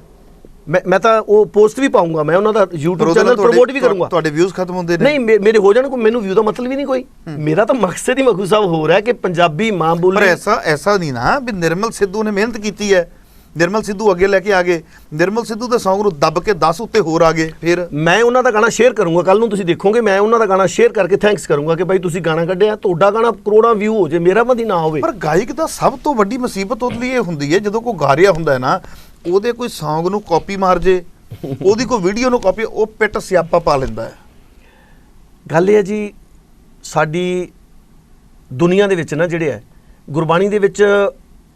ਮੈਂ ਤਾਂ ਉਹ ਪੋਸਟ ਵੀ ਪਾਉਂਗਾ, ਮੈਂ ਉਹਨਾਂ ਦਾ YouTube ਚੈਨਲ ਪ੍ਰਮੋਟ ਵੀ ਕਰੂੰਗਾ। ਤੁਹਾਡੇ ਵਿਊਜ਼ ਖਤਮ ਹੁੰਦੇ ਨੇ? ਨਹੀਂ, ਮੇਰੇ ਹੋ ਜਾਣ, ਕੋਈ ਮੈਨੂੰ ਵਿਊ ਦਾ ਮਤਲਬ ਹੀ ਨਹੀਂ ਕੋਈ। ਮੇਰਾ ਤਾਂ ਮਕਸਦ ਹੀ ਮਖੂ ਸਾਹਿਬ ਹੋ ਰਿਹਾ ਕਿ ਪੰਜਾਬੀ ਮਾਂ ਬੋਲੀ। ਪਰ ਐਸਾ ਨਹੀਂ ਨਾ ਵੀ ਨਿਰਮਲ ਸਿੱਧੂ ਨੇ ਮਿਹਨਤ ਕੀਤੀ ਹੈ, ਨਿਰਮਲ ਸਿੱਧੂ ਅੱਗੇ ਲੈ ਕੇ ਆ ਗਏ, ਨਿਰਮਲ ਸਿੱਧੂ ਦੇ Song ਨੂੰ ਦੱਬ ਕੇ 10 ਉੱਤੇ ਹੋਰ ਆ ਗਏ। ਫਿਰ ਮੈਂ ਉਹਨਾਂ ਦਾ ਗਾਣਾ ਸ਼ੇਅਰ ਕਰੂੰਗਾ, ਕੱਲ ਨੂੰ ਤੁਸੀਂ ਦੇਖੋਗੇ ਮੈਂ ਉਹਨਾਂ ਦਾ ਗਾਣਾ ਸ਼ੇਅਰ ਕਰਕੇ ਥੈਂਕਸ ਕਰੂੰਗਾ ਕਿ ਭਾਈ ਤੁਸੀਂ ਗਾਣਾ ਕੱਢਿਆ, ਤੁਹਾਡਾ ਗਾਣਾ ਕਰੋੜਾਂ ਵਿਊ ਹੋ ਜੇ, ਮੇਰਾ ਮਦੀ ਨਾ ਹੋਵੇ। ਪਰ ਗਾਇਕ ਦਾ ਸਭ ਤੋਂ ਵੱਡੀ ਮੁਸੀਬਤ ਉਹਦੇ ਲਈ ਇਹ ਹੁੰਦੀ ਹੈ ਜਦੋਂ ਕੋਈ ਗਾ ਰਿਹਾ ਹੁੰਦਾ ਹੈ ਨਾ, ਉਹਦੇ ਕੋਈ Song ਨੂੰ ਕਾਪੀ ਮਾਰ ਜੇ, ਉਹਦੀ ਕੋਈ ਵੀਡੀਓ ਨੂੰ ਕਾਪੀ, ਉਹ ਪਿੱਟ ਸਿਆਪਾ ਪਾ ਲੈਂਦਾ ਹੈ। ਗੱਲ ਇਹ ਹੈ ਜੀ, ਸਾਡੀ ਦੁਨੀਆ ਦੇ ਵਿੱਚ ਨਾ ਜਿਹੜੇ ਹੈ ਗੁਰਬਾਣੀ ਦੇ ਵਿੱਚ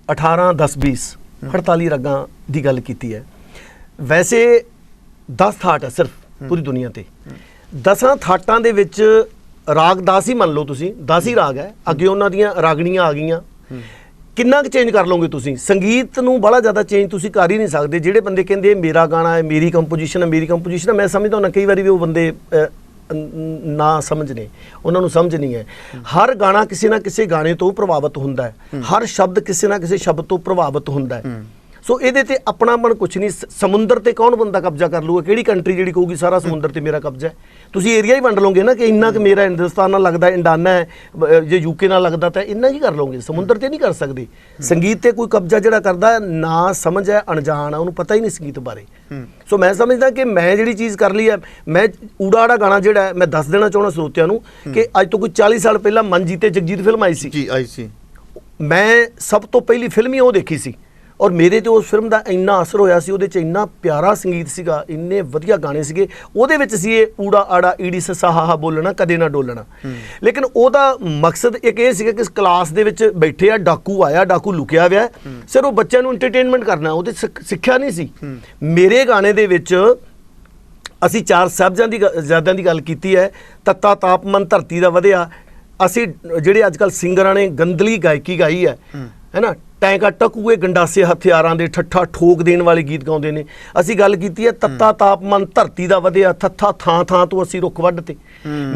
18 10 20 48 ਰਾਗਾਂ ਦੀ ਗੱਲ ਕੀਤੀ ਹੈ। ਵੈਸੇ 10 ਥਾਟ ਹੈ ਸਿਰਫ ਪੂਰੀ ਦੁਨੀਆ ਤੇ। 10 ਥਾਟਾਂ ਦੇ ਵਿੱਚ ਰਾਗ 10 ਹੀ ਮੰਨ ਲਓ ਤੁਸੀਂ, 10 ਹੀ ਰਾਗ ਹੈ, ਅੱਗੇ ਉਹਨਾਂ ਦੀਆਂ ਰਾਗਣੀਆਂ ਆ ਗਈਆਂ। ਕਿੰਨਾ ਕੁ ਚੇਂਜ ਕਰ ਲਓਗੇ ਤੁਸੀਂ? ਸੰਗੀਤ ਨੂੰ ਬੜਾ ਜ਼ਿਆਦਾ ਚੇਂਜ ਤੁਸੀਂ ਕਰ ਹੀ ਨਹੀਂ ਸਕਦੇ। ਜਿਹੜੇ ਬੰਦੇ ਕਹਿੰਦੇ ਮੇਰਾ ਗਾਣਾ ਹੈ, ਮੇਰੀ ਕੰਪੋਜੀਸ਼ਨ ਹੈ, ਮੇਰੀ ਕੰਪੋਜੀਸ਼ਨ ਹੈ, ਮੈਂ ਸਮਝਦਾ ਹੁੰਦਾ ਕਈ ਵਾਰੀ ਵੀ ਉਹ ਬੰਦੇ ਨਾ ਸਮਝ ਨੇ, ਉਹਨਾਂ ਨੂੰ ਸਮਝ ਨਹੀਂ ਹੈ। ਹਰ ਗਾਣਾ ਕਿਸੇ ਨਾ ਕਿਸੇ ਗਾਣੇ ਤੋਂ ਪ੍ਰਭਾਵਿਤ ਹੁੰਦਾ ਹੈ, ਹਰ ਸ਼ਬਦ ਕਿਸੇ ਨਾ ਕਿਸੇ ਸ਼ਬਦ ਤੋਂ ਪ੍ਰਭਾਵਿਤ ਹੁੰਦਾ ਹੈ। ਸੋ ਇਹਦੇ ਤੇ ਆਪਣਾ ਮਨ ਕੁਛ ਨਹੀਂ। ਸਮੁੰਦਰ ਤੇ ਕੌਣ ਬੰਦਾ ਕਬਜ਼ਾ ਕਰ ਲੂਗਾ? ਕਿਹੜੀ ਕੰਟਰੀ ਜਿਹੜੀ ਕਹੂਗੀ ਸਾਰਾ ਸਮੁੰਦਰ ਤੇ ਮੇਰਾ ਕਬਜ਼ਾ ਹੈ? ਤੁਸੀਂ ਏਰੀਆ ਹੀ ਵੰਡ ਲਓਗੇ ਨਾ ਕਿ ਇੰਨਾ ਕਿ ਮੇਰਾ ਹਿੰਦੁਸਤਾਨ ਨਾਲ ਲੱਗਦਾ, ਇੰਡਾਨਾ ਹੈ, ਜੇ ਯੂਕੇ ਨਾਲ ਲੱਗਦਾ ਤਾਂ ਇੰਨਾ ਹੀ ਕਰ ਲਓਗੇ, ਸਮੁੰਦਰ ਤੇ ਨਹੀਂ ਕਰ ਸਕਦੇ। ਸੰਗੀਤ ਤੇ ਕੋਈ ਕਬਜ਼ਾ ਜਿਹੜਾ ਕਰਦਾ ਨਾ ਸਮਝ ਹੈ, ਅਣਜਾਣ ਹੈ, ਉਹਨੂੰ ਪਤਾ ਹੀ ਨਹੀਂ ਸੰਗੀਤ ਬਾਰੇ। ਸੋ ਮੈਂ ਸਮਝਦਾ ਕਿ ਮੈਂ ਜਿਹੜੀ ਚੀਜ਼ ਕਰ ਲਈ ਹੈ, ਮੈਂ ਊੜਾ ਆੜਾ ਗਾਣਾ ਜਿਹੜਾ ਹੈ, ਮੈਂ ਦੱਸ ਦੇਣਾ ਚਾਹੁੰਦਾ ਸਰੋਤਿਆਂ ਨੂੰ ਕਿ ਅੱਜ ਤੋਂ ਕੋਈ 40 ਸਾਲ ਪਹਿਲਾਂ ਮਨਜੀਤ ਤੇ ਜਗਜੀਤ ਫਿਲਮ ਆਈ ਸੀ ਜੀ, ਆਈ ਸੀ। ਮੈਂ ਸਭ ਤੋਂ ਪਹਿਲੀ ਫਿਲਮ ਹੀ ਉਹ ਦੇਖੀ ਸੀ ਔਰ ਮੇਰੇ ਤੇ ਉਸ ਫਿਲਮ ਦਾ ਇੰਨਾ ਅਸਰ ਹੋਇਆ ਸੀ। ਉਹਦੇ 'ਚ ਇੰਨਾ ਪਿਆਰਾ ਸੰਗੀਤ ਸੀਗਾ, ਇੰਨੇ ਵਧੀਆ ਗਾਣੇ ਸੀਗੇ ਉਹਦੇ ਵਿੱਚ ਸੀ। ਇਹ ਊੜਾ ਆੜਾ ਈੜੀ ਸੱਸਾ ਹਾਹਾ ਬੋਲਣਾ ਕਦੇ ਨਾ ਡੋਲਣਾ। ਲੇਕਿਨ ਉਹਦਾ ਮਕਸਦ ਇੱਕ ਇਹ ਸੀਗਾ ਕਿ ਕਲਾਸ ਦੇ ਵਿੱਚ ਬੈਠੇ ਆ, ਡਾਕੂ ਆਇਆ, ਡਾਕੂ ਲੁਕਿਆ ਹੋਇਆ, ਸਿਰ ਉਹ ਬੱਚਿਆਂ ਨੂੰ ਐਂਟਰਟੇਨਮੈਂਟ ਕਰਨਾ, ਉਹਦੇ ਸਿੱਖਿਆ ਨਹੀਂ ਸੀ। ਮੇਰੇ ਗਾਣੇ ਦੇ ਵਿੱਚ ਅਸੀਂ 4 ਸਾਹਿਬਜ਼ਾਦਿਆਂ ਦੀ ਗੱਲ ਕੀਤੀ ਹੈ। ਤੱਤਾ ਤਾਪਮਨ ਧਰਤੀ ਦਾ ਵਧਿਆ। ਅਸੀਂ ਜਿਹੜੇ ਅੱਜ ਕੱਲ੍ਹ ਸਿੰਗਰਾਂ ਨੇ ਗੰਦਲੀ ਗਾਇਕੀ ਗਾਈ ਹੈ ਨਾ, ਟੈਂਕਾ ਟਕੂਏ ਗੰਡਾਸੇ ਹਥਿਆਰਾਂ ਦੇ ਠੱਠਾ ਠੋਕ ਦੇਣ ਵਾਲੇ ਗੀਤ ਗਾਉਂਦੇ ਨੇ। ਅਸੀਂ ਗੱਲ ਕੀਤੀ ਹੈ ਤੱਤਾ ਤਾਪਮਨ ਧਰਤੀ ਦਾ ਵਧਿਆ, ਥੱਥਾ ਥਾਂ ਥਾਂ ਤੋਂ ਅਸੀਂ ਰੁੱਖ ਵੱਢ ਤੇ।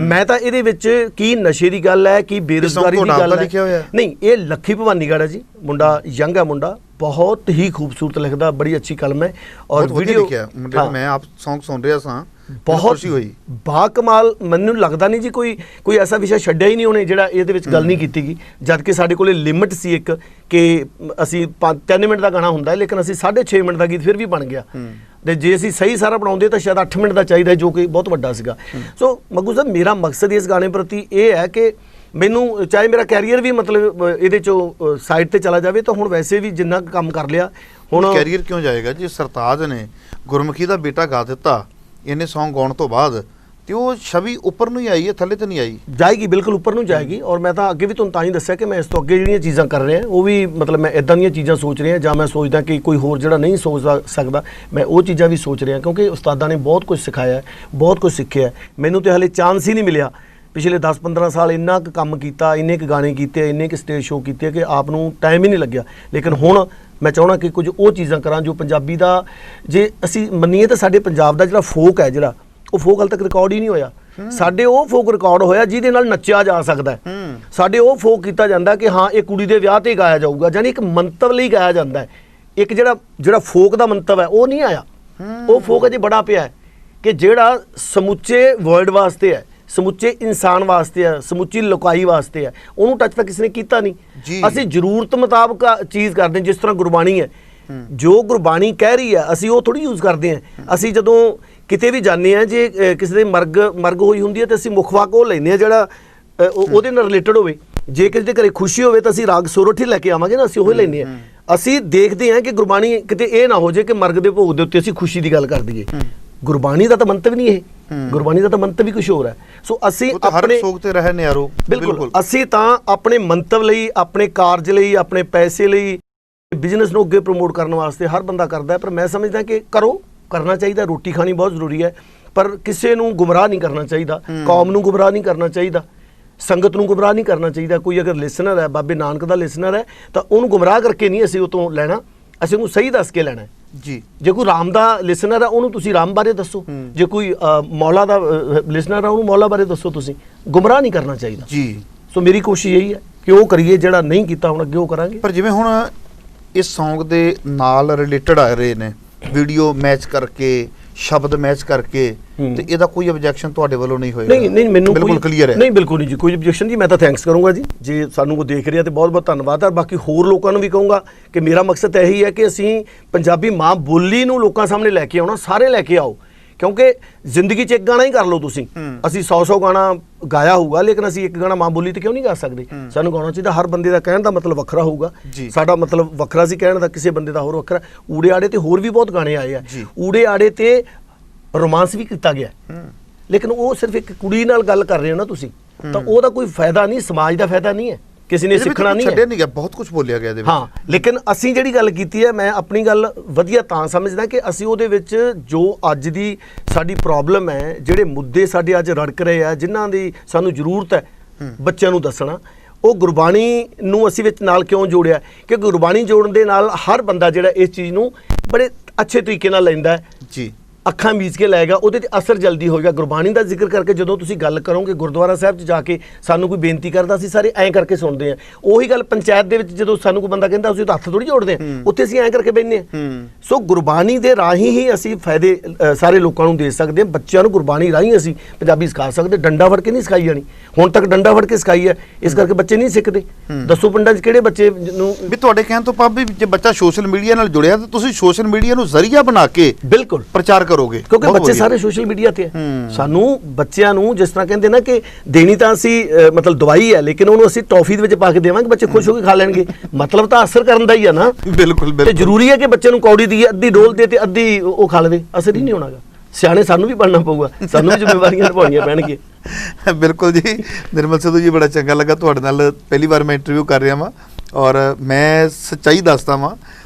ਮੈਂ ਤਾਂ ਇਹਦੇ ਵਿੱਚ ਕੀ ਨਸ਼ੇ ਦੀ ਗੱਲ ਹੈ, ਕੀ ਬੇਰੁਜ਼ਗਾਰੀ ਦੀ ਗੱਲ ਹੈ, ਨਹੀਂ, ਇਹ ਲੱਖੀ ਭਵਾਨੀਗੜ੍ਹ ਹੈ ਜੀ, ਮੁੰਡਾ ਯੰਗ ਹੈ, ਮੁੰਡਾ ਬਹੁਤ ਹੀ ਖੂਬਸੂਰਤ ਲਿਖਦਾ, ਬੜੀ ਅੱਛੀ ਕਲਮ ਹੈ ਔਰ ਵੀਡੀਓ ਲਿਖਿਆ ਮੁੰਡੇ ਨੇ। ਮੈਂ ਆਪ Song ਸੁਣ ਰਿਹਾ ਸਾਂ, ਬਹੁਤ ਖੁਸ਼ੀ ਹੋਈ, ਬਾ ਕਮਾਲ। ਮੈਨੂੰ ਲੱਗਦਾ ਨਹੀਂ ਜੀ ਕੋਈ ਐਸਾ ਵਿਸ਼ਾ ਛੱਡਿਆ ਹੀ ਨਹੀਂ ਉਹਨੇ ਜਿਹੜਾ ਇਹਦੇ ਵਿੱਚ ਗੱਲ ਨਹੀਂ ਕੀਤੀ ਗਈ, ਜਦ ਕਿ ਸਾਡੇ ਕੋਲੇ ਲਿਮਿਟ ਸੀ ਇੱਕ ਕਿ ਅਸੀਂ 3 ਮਿੰਟ ਦਾ ਗਾਣਾ ਹੁੰਦਾ ਲੇਕਿਨ ਅਸੀਂ 6.5 ਮਿੰਟ ਦਾ ਗੀਤ ਫਿਰ ਵੀ ਬਣ ਗਿਆ। ਤੇ ਜੇ ਅਸੀਂ ਸਹੀ ਸਾਰਾ ਬਣਾਉਂਦੇ ਤਾਂ ਸ਼ਾਇਦ 8 ਮਿੰਟ ਦਾ ਚਾਹੀਦਾ, ਜੋ ਕਿ ਬਹੁਤ ਵੱਡਾ ਸੀਗਾ। ਸੋ ਮੱਗੂ ਸਾਹਿਬ, ਮੇਰਾ ਮਕਸਦ ਇਸ ਗਾਣੇ ਪ੍ਰਤੀ ਇਹ ਹੈ ਕਿ ਮੈਨੂੰ ਚਾਹੇ ਮੇਰਾ ਕੈਰੀਅਰ ਵੀ ਮਤਲਬ ਇਹਦੇ 'ਚੋਂ ਸਾਈਡ ਤੇ ਚਲਾ ਜਾਵੇ, ਤਾਂ ਹੁਣ ਵੈਸੇ ਵੀ ਜਿੰਨਾ ਕੰਮ ਕਰ ਲਿਆ। ਹੁਣ ਕੈਰੀਅਰ ਕਿਉਂ ਜਾਏਗਾ ਜੀ? ਸਰਤਾਜ ਨੇ ਗੁਰਮੁਖੀ ਦਾ ਬੇਟਾ ਗਾ ਦਿੱਤਾ ਇਹਨੇ Song ਗਾਉਣ ਤੋਂ ਬਾਅਦ, ਤੇ ਉਹ ਛਵੀ ਉੱਪਰ ਨੂੰ ਹੀ ਆਈ ਹੈ, ਥੱਲੇ ਤੇ ਨਹੀਂ ਆਈ। ਜਾਏਗੀ, ਬਿਲਕੁਲ ਉੱਪਰ ਨੂੰ ਜਾਏਗੀ। ਔਰ ਮੈਂ ਤਾਂ ਅੱਗੇ ਵੀ ਤੁਹਾਨੂੰ ਤਾਂ ਹੀ ਦੱਸਿਆ ਕਿ ਮੈਂ ਇਸ ਤੋਂ ਅੱਗੇ ਜਿਹੜੀਆਂ ਚੀਜ਼ਾਂ ਕਰ ਰਿਹਾ ਉਹ ਵੀ ਮਤਲਬ ਮੈਂ ਇਦਾਂ ਦੀਆਂ ਚੀਜ਼ਾਂ ਸੋਚ ਰਿਹਾ, ਜਾਂ ਮੈਂ ਸੋਚਦਾ ਕਿ ਕੋਈ ਹੋਰ ਜਿਹੜਾ ਨਹੀਂ ਸੋਚ ਸਕਦਾ, ਮੈਂ ਉਹ ਚੀਜ਼ਾਂ ਵੀ ਸੋਚ ਰਿਹਾ, ਕਿਉਂਕਿ ਉਸਤਾਦਾਂ ਨੇ ਬਹੁਤ ਕੁਝ ਸਿਖਾਇਆ, ਬਹੁਤ ਕੁਝ ਸਿੱਖਿਆ। ਮੈਨੂੰ ਤਾਂ ਹਾਲੇ ਚਾਂਸ ਹੀ ਨਹੀਂ ਮਿਲਿਆ। ਪਿਛਲੇ 10-15 ਸਾਲ ਇੰਨਾ ਕੁ ਕੰਮ ਕੀਤਾ, ਇੰਨੇ ਕੁ ਗਾਣੇ ਕੀਤੇ, ਇੰਨੇ ਕੁ ਸਟੇਜ ਸ਼ੋਅ ਕੀਤੇ ਕਿ ਆਪ ਨੂੰ ਟਾਈਮ ਹੀ ਨਹੀਂ ਲੱਗਿਆ। ਲੇਕਿਨ ਹੁਣ ਮੈਂ ਚਾਹੁੰਦਾ ਕਿ ਕੁਝ ਉਹ ਚੀਜ਼ਾਂ ਕਰਾਂ ਜੋ ਪੰਜਾਬੀ ਦਾ, ਜੇ ਅਸੀਂ ਮੰਨੀਏ ਤਾਂ ਸਾਡੇ ਪੰਜਾਬ ਦਾ ਜਿਹੜਾ ਫੋਕ ਹੈ, ਜਿਹੜਾ ਉਹ ਫੋਕ ਹਾਲੇ ਤੱਕ ਰਿਕਾਰਡ ਹੀ ਨਹੀਂ ਹੋਇਆ। ਸਾਡੇ ਉਹ ਫੋਕ ਰਿਕਾਰਡ ਹੋਇਆ ਜਿਹਦੇ ਨਾਲ ਨੱਚਿਆ ਜਾ ਸਕਦਾ। ਸਾਡੇ ਉਹ ਫੋਕ ਕੀਤਾ ਜਾਂਦਾ ਕਿ ਹਾਂ ਇਹ ਕੁੜੀ ਦੇ ਵਿਆਹ ਤੇ ਗਾਇਆ ਜਾਊਗਾ, ਯਾਨੀ ਇੱਕ ਮੰਤਵ ਲਈ ਗਾਇਆ ਜਾਂਦਾ ਹੈ। ਇੱਕ ਜਿਹੜਾ ਫੋਕ ਦਾ ਮੰਤਵ ਹੈ ਉਹ ਨਹੀਂ ਆਇਆ। ਉਹ ਫੋਕ ਅਜੇ ਬੜਾ ਪਿਆ ਹੈ ਕਿ ਜਿਹੜਾ ਸਮੁੱਚੇ ਵਰਲਡ ਵਾਸਤੇ ਹੈ, ਸਮੁੱਚੇ ਇਨਸਾਨ ਵਾਸਤੇ ਹੈ, ਸਮੁੱਚੀ ਲੋਕਾਈ ਵਾਸਤੇ ਹੈ, ਉਹਨੂੰ ਟੱਚ ਤਾਂ ਕਿਸੇ ਨੇ ਕੀਤਾ ਨਹੀਂ। ਅਸੀਂ ਜ਼ਰੂਰਤ ਮੁਤਾਬਕ ਚੀਜ਼ ਕਰਦੇ ਹਾਂ। ਜਿਸ ਤਰ੍ਹਾਂ ਗੁਰਬਾਣੀ ਹੈ, ਜੋ ਗੁਰਬਾਣੀ ਕਹਿ ਰਹੀ ਹੈ ਅਸੀਂ ਉਹ ਥੋੜੀ ਯੂਜ਼ ਕਰਦੇ ਹਾਂ। ਅਸੀਂ ਜਦੋਂ ਕਿਤੇ ਵੀ ਜਾਂਦੇ ਹਾਂ, ਜੇ ਕਿਸੇ ਦੇ ਮਰਗ ਹੋਈ ਹੁੰਦੀ ਹੈ ਤਾਂ ਅਸੀਂ ਮੁੱਖ ਵਾਕ ਉਹ ਲੈਂਦੇ ਹਾਂ ਜਿਹੜਾ ਉਹਦੇ ਨਾਲ ਰਿਲੇਟਡ ਹੋਵੇ। ਜੇ ਕਿਸੇ ਦੇ ਘਰੇ ਖੁਸ਼ੀ ਹੋਵੇ ਤਾਂ ਅਸੀਂ ਰਾਗ ਸੋਰਠੀ ਲੈ ਕੇ ਆਵਾਂਗੇ ਨਾ, ਅਸੀਂ ਉਹ ਲੈਂਦੇ ਹਾਂ। ਅਸੀਂ ਦੇਖਦੇ ਹਾਂ ਕਿ ਗੁਰਬਾਣੀ ਕਿਤੇ ਇਹ ਨਾ ਹੋ ਜਾਏ ਕਿ ਮਰਗ ਦੇ ਭੋਗ ਦੇ ਉੱਤੇ ਅਸੀਂ ਖੁਸ਼ੀ ਦੀ ਗੱਲ ਕਰ ਦਈਏ। ਗੁਰਬਾਣੀ ਦਾ ਤਾਂ ਮੰਤਵ ਨਹੀਂ ਇਹ, ਗੁਰਬਾਣੀ ਦਾ ਤਾਂ ਮੰਤਵ ਹੀ ਕੁਝ ਹੋਰ ਹੈ। ਸੋ ਅਸੀਂ ਆਪਣੇ ਸੋਗ ਤੇ ਰਹੇ ਨਿਆਰੋ, ਬਿਲਕੁਲ ਅਸੀਂ ਤਾਂ ਆਪਣੇ ਮੰਤਵ ਲਈ, ਆਪਣੇ ਕਾਰਜ ਲਈ, ਆਪਣੇ ਪੈਸੇ ਲਈ, ਬਿਜ਼ਨਸ ਨੂੰ ਅੱਗੇ ਪ੍ਰਮੋਟ ਕਰਨ ਵਾਸਤੇ ਹਰ ਬੰਦਾ ਕਰਦਾ। ਪਰ ਮੈਂ ਸਮਝਦਾ ਕਿ ਕਰਨਾ ਚਾਹੀਦਾ, ਰੋਟੀ ਖਾਣੀ ਬਹੁਤ ਜ਼ਰੂਰੀ ਹੈ, ਪਰ ਕਿਸੇ ਨੂੰ ਗੁੰਮਰਾਹ ਨਹੀਂ ਕਰਨਾ ਚਾਹੀਦਾ, ਕੌਮ ਨੂੰ ਗੁੰਮਰਾਹ ਨਹੀਂ ਕਰਨਾ ਚਾਹੀਦਾ, ਸੰਗਤ ਨੂੰ ਗੁੰਮਰਾਹ ਨਹੀਂ ਕਰਨਾ ਚਾਹੀਦਾ। ਕੋਈ ਅਗਰ ਲਿਸਨਰ ਹੈ, ਬਾਬੇ ਨਾਨਕ ਦਾ ਲਿਸਨਰ ਹੈ, ਤਾਂ ਉਹਨੂੰ ਗੁੰਮਰਾਹ ਕਰਕੇ ਨਹੀਂ ਅਸੀਂ ਉਹ ਤੋਂ ਲੈਣਾ, ਅਸੀਂ ਉਹਨੂੰ ਸਹੀ ਦੱਸ ਕੇ ਲੈਣਾ ਜੀ। ਜੇ ਕੋਈ ਰਾਮ ਦਾ ਲਿਸਨਰ ਹੈ ਉਹਨੂੰ ਤੁਸੀਂ ਰਾਮ ਬਾਰੇ ਦੱਸੋ, ਜੇ ਕੋਈ ਮੌਲਾ ਦਾ ਲਿਸਨਰ ਹੈ ਉਹਨੂੰ ਮੌਲਾ ਬਾਰੇ ਦੱਸੋ। ਤੁਸੀਂ ਗੁੰਮਰਾਹ ਨਹੀਂ ਕਰਨਾ ਚਾਹੀਦਾ ਜੀ। ਸੋ ਮੇਰੀ ਕੋਸ਼ਿਸ਼ ਇਹੀ ਹੈ ਕਿ ਉਹ ਕਰੀਏ ਜਿਹੜਾ ਨਹੀਂ ਕੀਤਾ ਹੁਣ ਅੱਗੇ ਉਹ ਕਰਾਂਗੇ। ਪਰ ਜਿਵੇਂ ਹੁਣ ਇਸ Song ਦੇ ਨਾਲ ਰਿਲੇਟਡ ਆ ਰਹੇ ਨੇ ਵੀਡੀਓ ਮੈਚ ਕਰਕੇ ਸ਼ਬਦ ਮੈਚ ਕਰਕੇ ਤੇ ਇਹਦਾ ਕੋਈ ਆਬਜੈਕਸ਼ਨ ਤੁਹਾਡੇ ਵੱਲੋਂ ਨਹੀਂ ਹੋਏਗਾ? ਨਹੀਂ ਮੈਨੂੰ ਬਿਲਕੁਲ ਕਲੀਅਰ ਹੈ। ਨਹੀਂ ਬਿਲਕੁਲ ਨਹੀਂ ਜੀ, ਕੋਈ ਆਬਜੈਕਸ਼ਨ ਜੀ। ਮੈਂ ਤਾਂ ਥੈਂਕਸ ਕਰੂੰਗਾ ਜੀ ਜੇ ਸਾਨੂੰ ਕੋਈ ਦੇਖ ਰਿਹਾ ਤੇ ਬਹੁਤ ਬਹੁਤ ਧੰਨਵਾਦ ਹੈ। ਬਾਕੀ ਹੋਰ ਲੋਕਾਂ ਨੂੰ ਵੀ ਕਹੂੰਗਾ ਕਿ ਮੇਰਾ ਮਕਸਦ ਇਹੀ ਹੈ ਕਿ ਅਸੀਂ ਪੰਜਾਬੀ ਮਾਂ ਬੋਲੀ ਨੂੰ ਲੋਕਾਂ ਸਾਹਮਣੇ ਲੈ ਕੇ ਆਉਣਾ, ਸਾਰੇ ਲੈ ਕੇ ਆਓ, ਕਿਉਂਕਿ ਜ਼ਿੰਦਗੀ 'ਚ ਇੱਕ ਗਾਣਾ ਹੀ ਕਰ ਲਓ ਤੁਸੀਂ, ਅਸੀਂ 100 ਗਾਣਾ ਗਾਇਆ ਹੋਊਗਾ ਲੇਕਿਨ ਅਸੀਂ ਇੱਕ ਗਾਣਾ ਮਾਂ ਬੋਲੀ ਤੇ ਕਿਉਂ ਨਹੀਂ ਗਾ ਸਕਦੇ? ਸਾਨੂੰ ਗਾਉਣਾ ਚਾਹੀਦਾ। ਹਰ ਬੰਦੇ ਦਾ ਕਹਿਣ ਦਾ ਮਤਲਬ ਵੱਖਰਾ ਹੋਊਗਾ, ਸਾਡਾ ਮਤਲਬ ਵੱਖਰਾ ਸੀ ਕਹਿਣ ਦਾ, ਕਿਸੇ ਬੰਦੇ ਦਾ ਹੋਰ ਵੱਖਰਾ। ਊੜੇ ਆੜੇ ਤੇ ਹੋਰ ਵੀ ਬਹੁਤ ਗਾਣੇ ਆਏ ਆ, ਊੜੇ ਆੜੇ ਤੇ ਰੋਮਾਂਸ ਵੀ ਕੀਤਾ ਗਿਆ, ਲੇਕਿਨ ਉਹ ਸਿਰਫ ਇੱਕ ਕੁੜੀ ਨਾਲ ਗੱਲ ਕਰ ਰਹੇ ਹੋ ਨਾ ਤੁਸੀਂ, ਤਾਂ ਉਹਦਾ ਕੋਈ ਫਾਇਦਾ ਨਹੀਂ, ਸਮਾਜ ਦਾ ਫਾਇਦਾ ਨਹੀਂ ਹੈ, ਕਿਸੇ ਨੇ ਸਿੱਖਣਾ ਨਹੀਂ ਹੈ। ਛੱਡਿਆ ਨਹੀਂ ਗਿਆ, ਬਹੁਤ ਕੁਝ ਬੋਲਿਆ ਗਿਆ ਇਹਦੇ ਵਿੱਚ। ਹਾਂ, ਲੇਕਿਨ ਅਸੀਂ ਜਿਹੜੀ ਗੱਲ ਕੀਤੀ ਹੈ, ਮੈਂ ਆਪਣੀ ਗੱਲ ਵਧੀਆ ਤਾਂ ਸਮਝਦਾ ਕਿ ਅਸੀਂ ਉਹਦੇ ਵਿੱਚ ਜੋ ਅੱਜ ਦੀ ਸਾਡੀ ਪ੍ਰੋਬਲਮ ਹੈ, ਜਿਹੜੇ ਮੁੱਦੇ ਸਾਡੇ ਅੱਜ ਰੜਕ ਰਹੇ ਆ, ਜਿਨ੍ਹਾਂ ਦੀ ਸਾਨੂੰ ਜ਼ਰੂਰਤ ਹੈ ਬੱਚਿਆਂ ਨੂੰ ਦੱਸਣਾ, ਉਹ ਗੁਰਬਾਣੀ ਨੂੰ ਅਸੀਂ ਵਿੱਚ ਨਾਲ ਕਿਉਂ ਜੋੜਿਆ? ਕਿ ਗੁਰਬਾਣੀ ਜੋੜਨ ਦੇ ਨਾਲ ਹਰ ਬੰਦਾ ਜਿਹੜਾ ਇਸ ਚੀਜ਼ ਨੂੰ ਬੜੇ ਅੱਛੇ ਤਰੀਕੇ ਨਾਲ ਲੈਂਦਾ ਜੀ, ਅੱਖਾਂ ਮੀਚ ਕੇ ਲਾਏਗਾ, ਉਹਦੇ ਤੇ ਅਸਰ ਜਲਦੀ ਹੋਏਗਾ। ਗੁਰਬਾਣੀ ਦਾ ਜ਼ਿਕਰ ਕਰਕੇ ਜਦੋਂ ਤੁਸੀਂ ਗੱਲ ਕਰੋਗੇ, ਗੁਰਦੁਆਰਾ ਸਾਹਿਬ 'ਚ ਜਾ ਕੇ ਸਾਨੂੰ ਕੋਈ ਬੇਨਤੀ ਕਰਦਾ, ਅਸੀਂ ਸਾਰੇ ਐਂ ਕਰਕੇ ਸੁਣਦੇ ਹਾਂ। ਉਹੀ ਗੱਲ ਪੰਚਾਇਤ ਦੇ ਵਿੱਚ ਜਦੋਂ ਸਾਨੂੰ ਕੋਈ ਬੰਦਾ ਕਹਿੰਦਾ, ਅਸੀਂ ਤਾਂ ਹੱਥ ਥੋੜੀ ਜੋੜਦੇ ਹਾਂ, ਉੱਥੇ ਅਸੀਂ ਐਂ ਕਰਕੇ ਬੈਠਦੇ ਹਾਂ। ਸੋ ਗੁਰਬਾਣੀ ਦੇ ਰਾਹੀਂ ਹੀ ਅਸੀਂ ਫਾਇਦੇ ਸਾਰੇ ਲੋਕਾਂ ਨੂੰ ਦੇ ਸਕਦੇ ਹਾਂ। ਬੱਚਿਆਂ ਨੂੰ ਗੁਰਬਾਣੀ ਰਾਹੀਂ ਅਸੀਂ ਪੰਜਾਬੀ ਸਿਖਾ ਸਕਦੇ। ਡੰਡਾ ਫੜ ਕੇ ਨਹੀਂ ਸਿਖਾਈ ਜਾਣੀ, ਹੁਣ ਤੱਕ ਡੰਡਾ ਫੜ ਕੇ ਸਿਖਾਈ ਹੈ, ਇਸ ਕਰਕੇ ਬੱਚੇ ਨਹੀਂ ਸਿੱਖਦੇ। ਦੱਸੋ ਪਿੰਡਾਂ 'ਚ ਕਿਹੜੇ ਬੱਚੇ ਨੂੰ ਵੀ ਤੁਹਾਡੇ ਕਹਿਣ ਤੋਂ ਭਾਵ ਵੀ ਜੇ ਬੱਚਾ ਸੋਸ਼ਲ ਮੀਡੀਆ ਨਾਲ ਜੁੜਿਆ ਤਾਂ ਤੁਸੀਂ ਸੋਸ਼ਲ ਮੀਡੀਆ ਨੂੰ ਜ਼ਰੀਆ ਬਣਾ ਕੇ ਬਿਲਕੁਲ ਪ੍ਰਚਾਰ ਕਰੋਗੇ, ਕਿਉਂਕਿ ਬੱਚੇ ਸਾਰੇ ਸੋਸ਼ਲ ਮੀਡੀਆ ਤੇ ਹੈ। ਸਾਨੂੰ ਬੱਚਿਆਂ ਨੂੰ ਜਿਸ ਤਰ੍ਹਾਂ ਕਹਿੰਦੇ ਨਾ ਕਿ ਦੇਣੀ ਤਾਂ ਅਸੀਂ ਮਤਲਬ ਦਵਾਈ ਹੈ, ਲੇਕਿਨ ਉਹਨੂੰ ਅਸੀਂ ਟੌਫੀ ਦੇ ਵਿੱਚ ਪਾ ਕੇ ਦੇਵਾਂਗੇ, ਬੱਚੇ ਖੁਸ਼ ਹੋ ਕੇ ਖਾ ਲੈਣਗੇ। ਮਤਲਬ ਤਾਂ ਅਸਰ ਕਰਨ ਦਾ ਹੀ ਆ ਨਾ। ਬਿਲਕੁਲ ਤੇ ਜ਼ਰੂਰੀ ਹੈ ਕਿ ਬੱਚੇ ਨੂੰ ਕੌੜੀ ਦੀ ਅੱਧੀ ਡੋਲ ਦੇ ਤੇ ਅੱਧੀ ਉਹ ਖਾ ਲਵੇ, ਅਸਰ ਹੀ ਨਹੀਂ ਹੋਣਾਗਾ। ਸਿਆਣੇ ਸਾਨੂੰ ਵੀ ਬਣਨਾ ਪਊਗਾ, ਸਾਨੂੰ ਵੀ ਜ਼ਿੰਮੇਵਾਰੀਆਂ ਨਿਭਾਉਣੀਆਂ ਪੈਣਗੀਆਂ। ਬਿਲਕੁਲ ਜੀ। ਨਿਰਮਲ ਸਿੱਧੂ ਜੀ, ਬੜਾ ਚੰਗਾ ਲੱਗਾ ਤੁਹਾਡੇ ਨਾਲ, ਪਹਿਲੀ ਵਾਰ ਮੈਂ ਇੰਟਰਵਿਊ ਕਰ ਰਿਹਾ ਵਾਂ ਔਰ ਮੈਂ ਸੱਚਾਈ ਦੱਸਦਾ ਵਾਂ,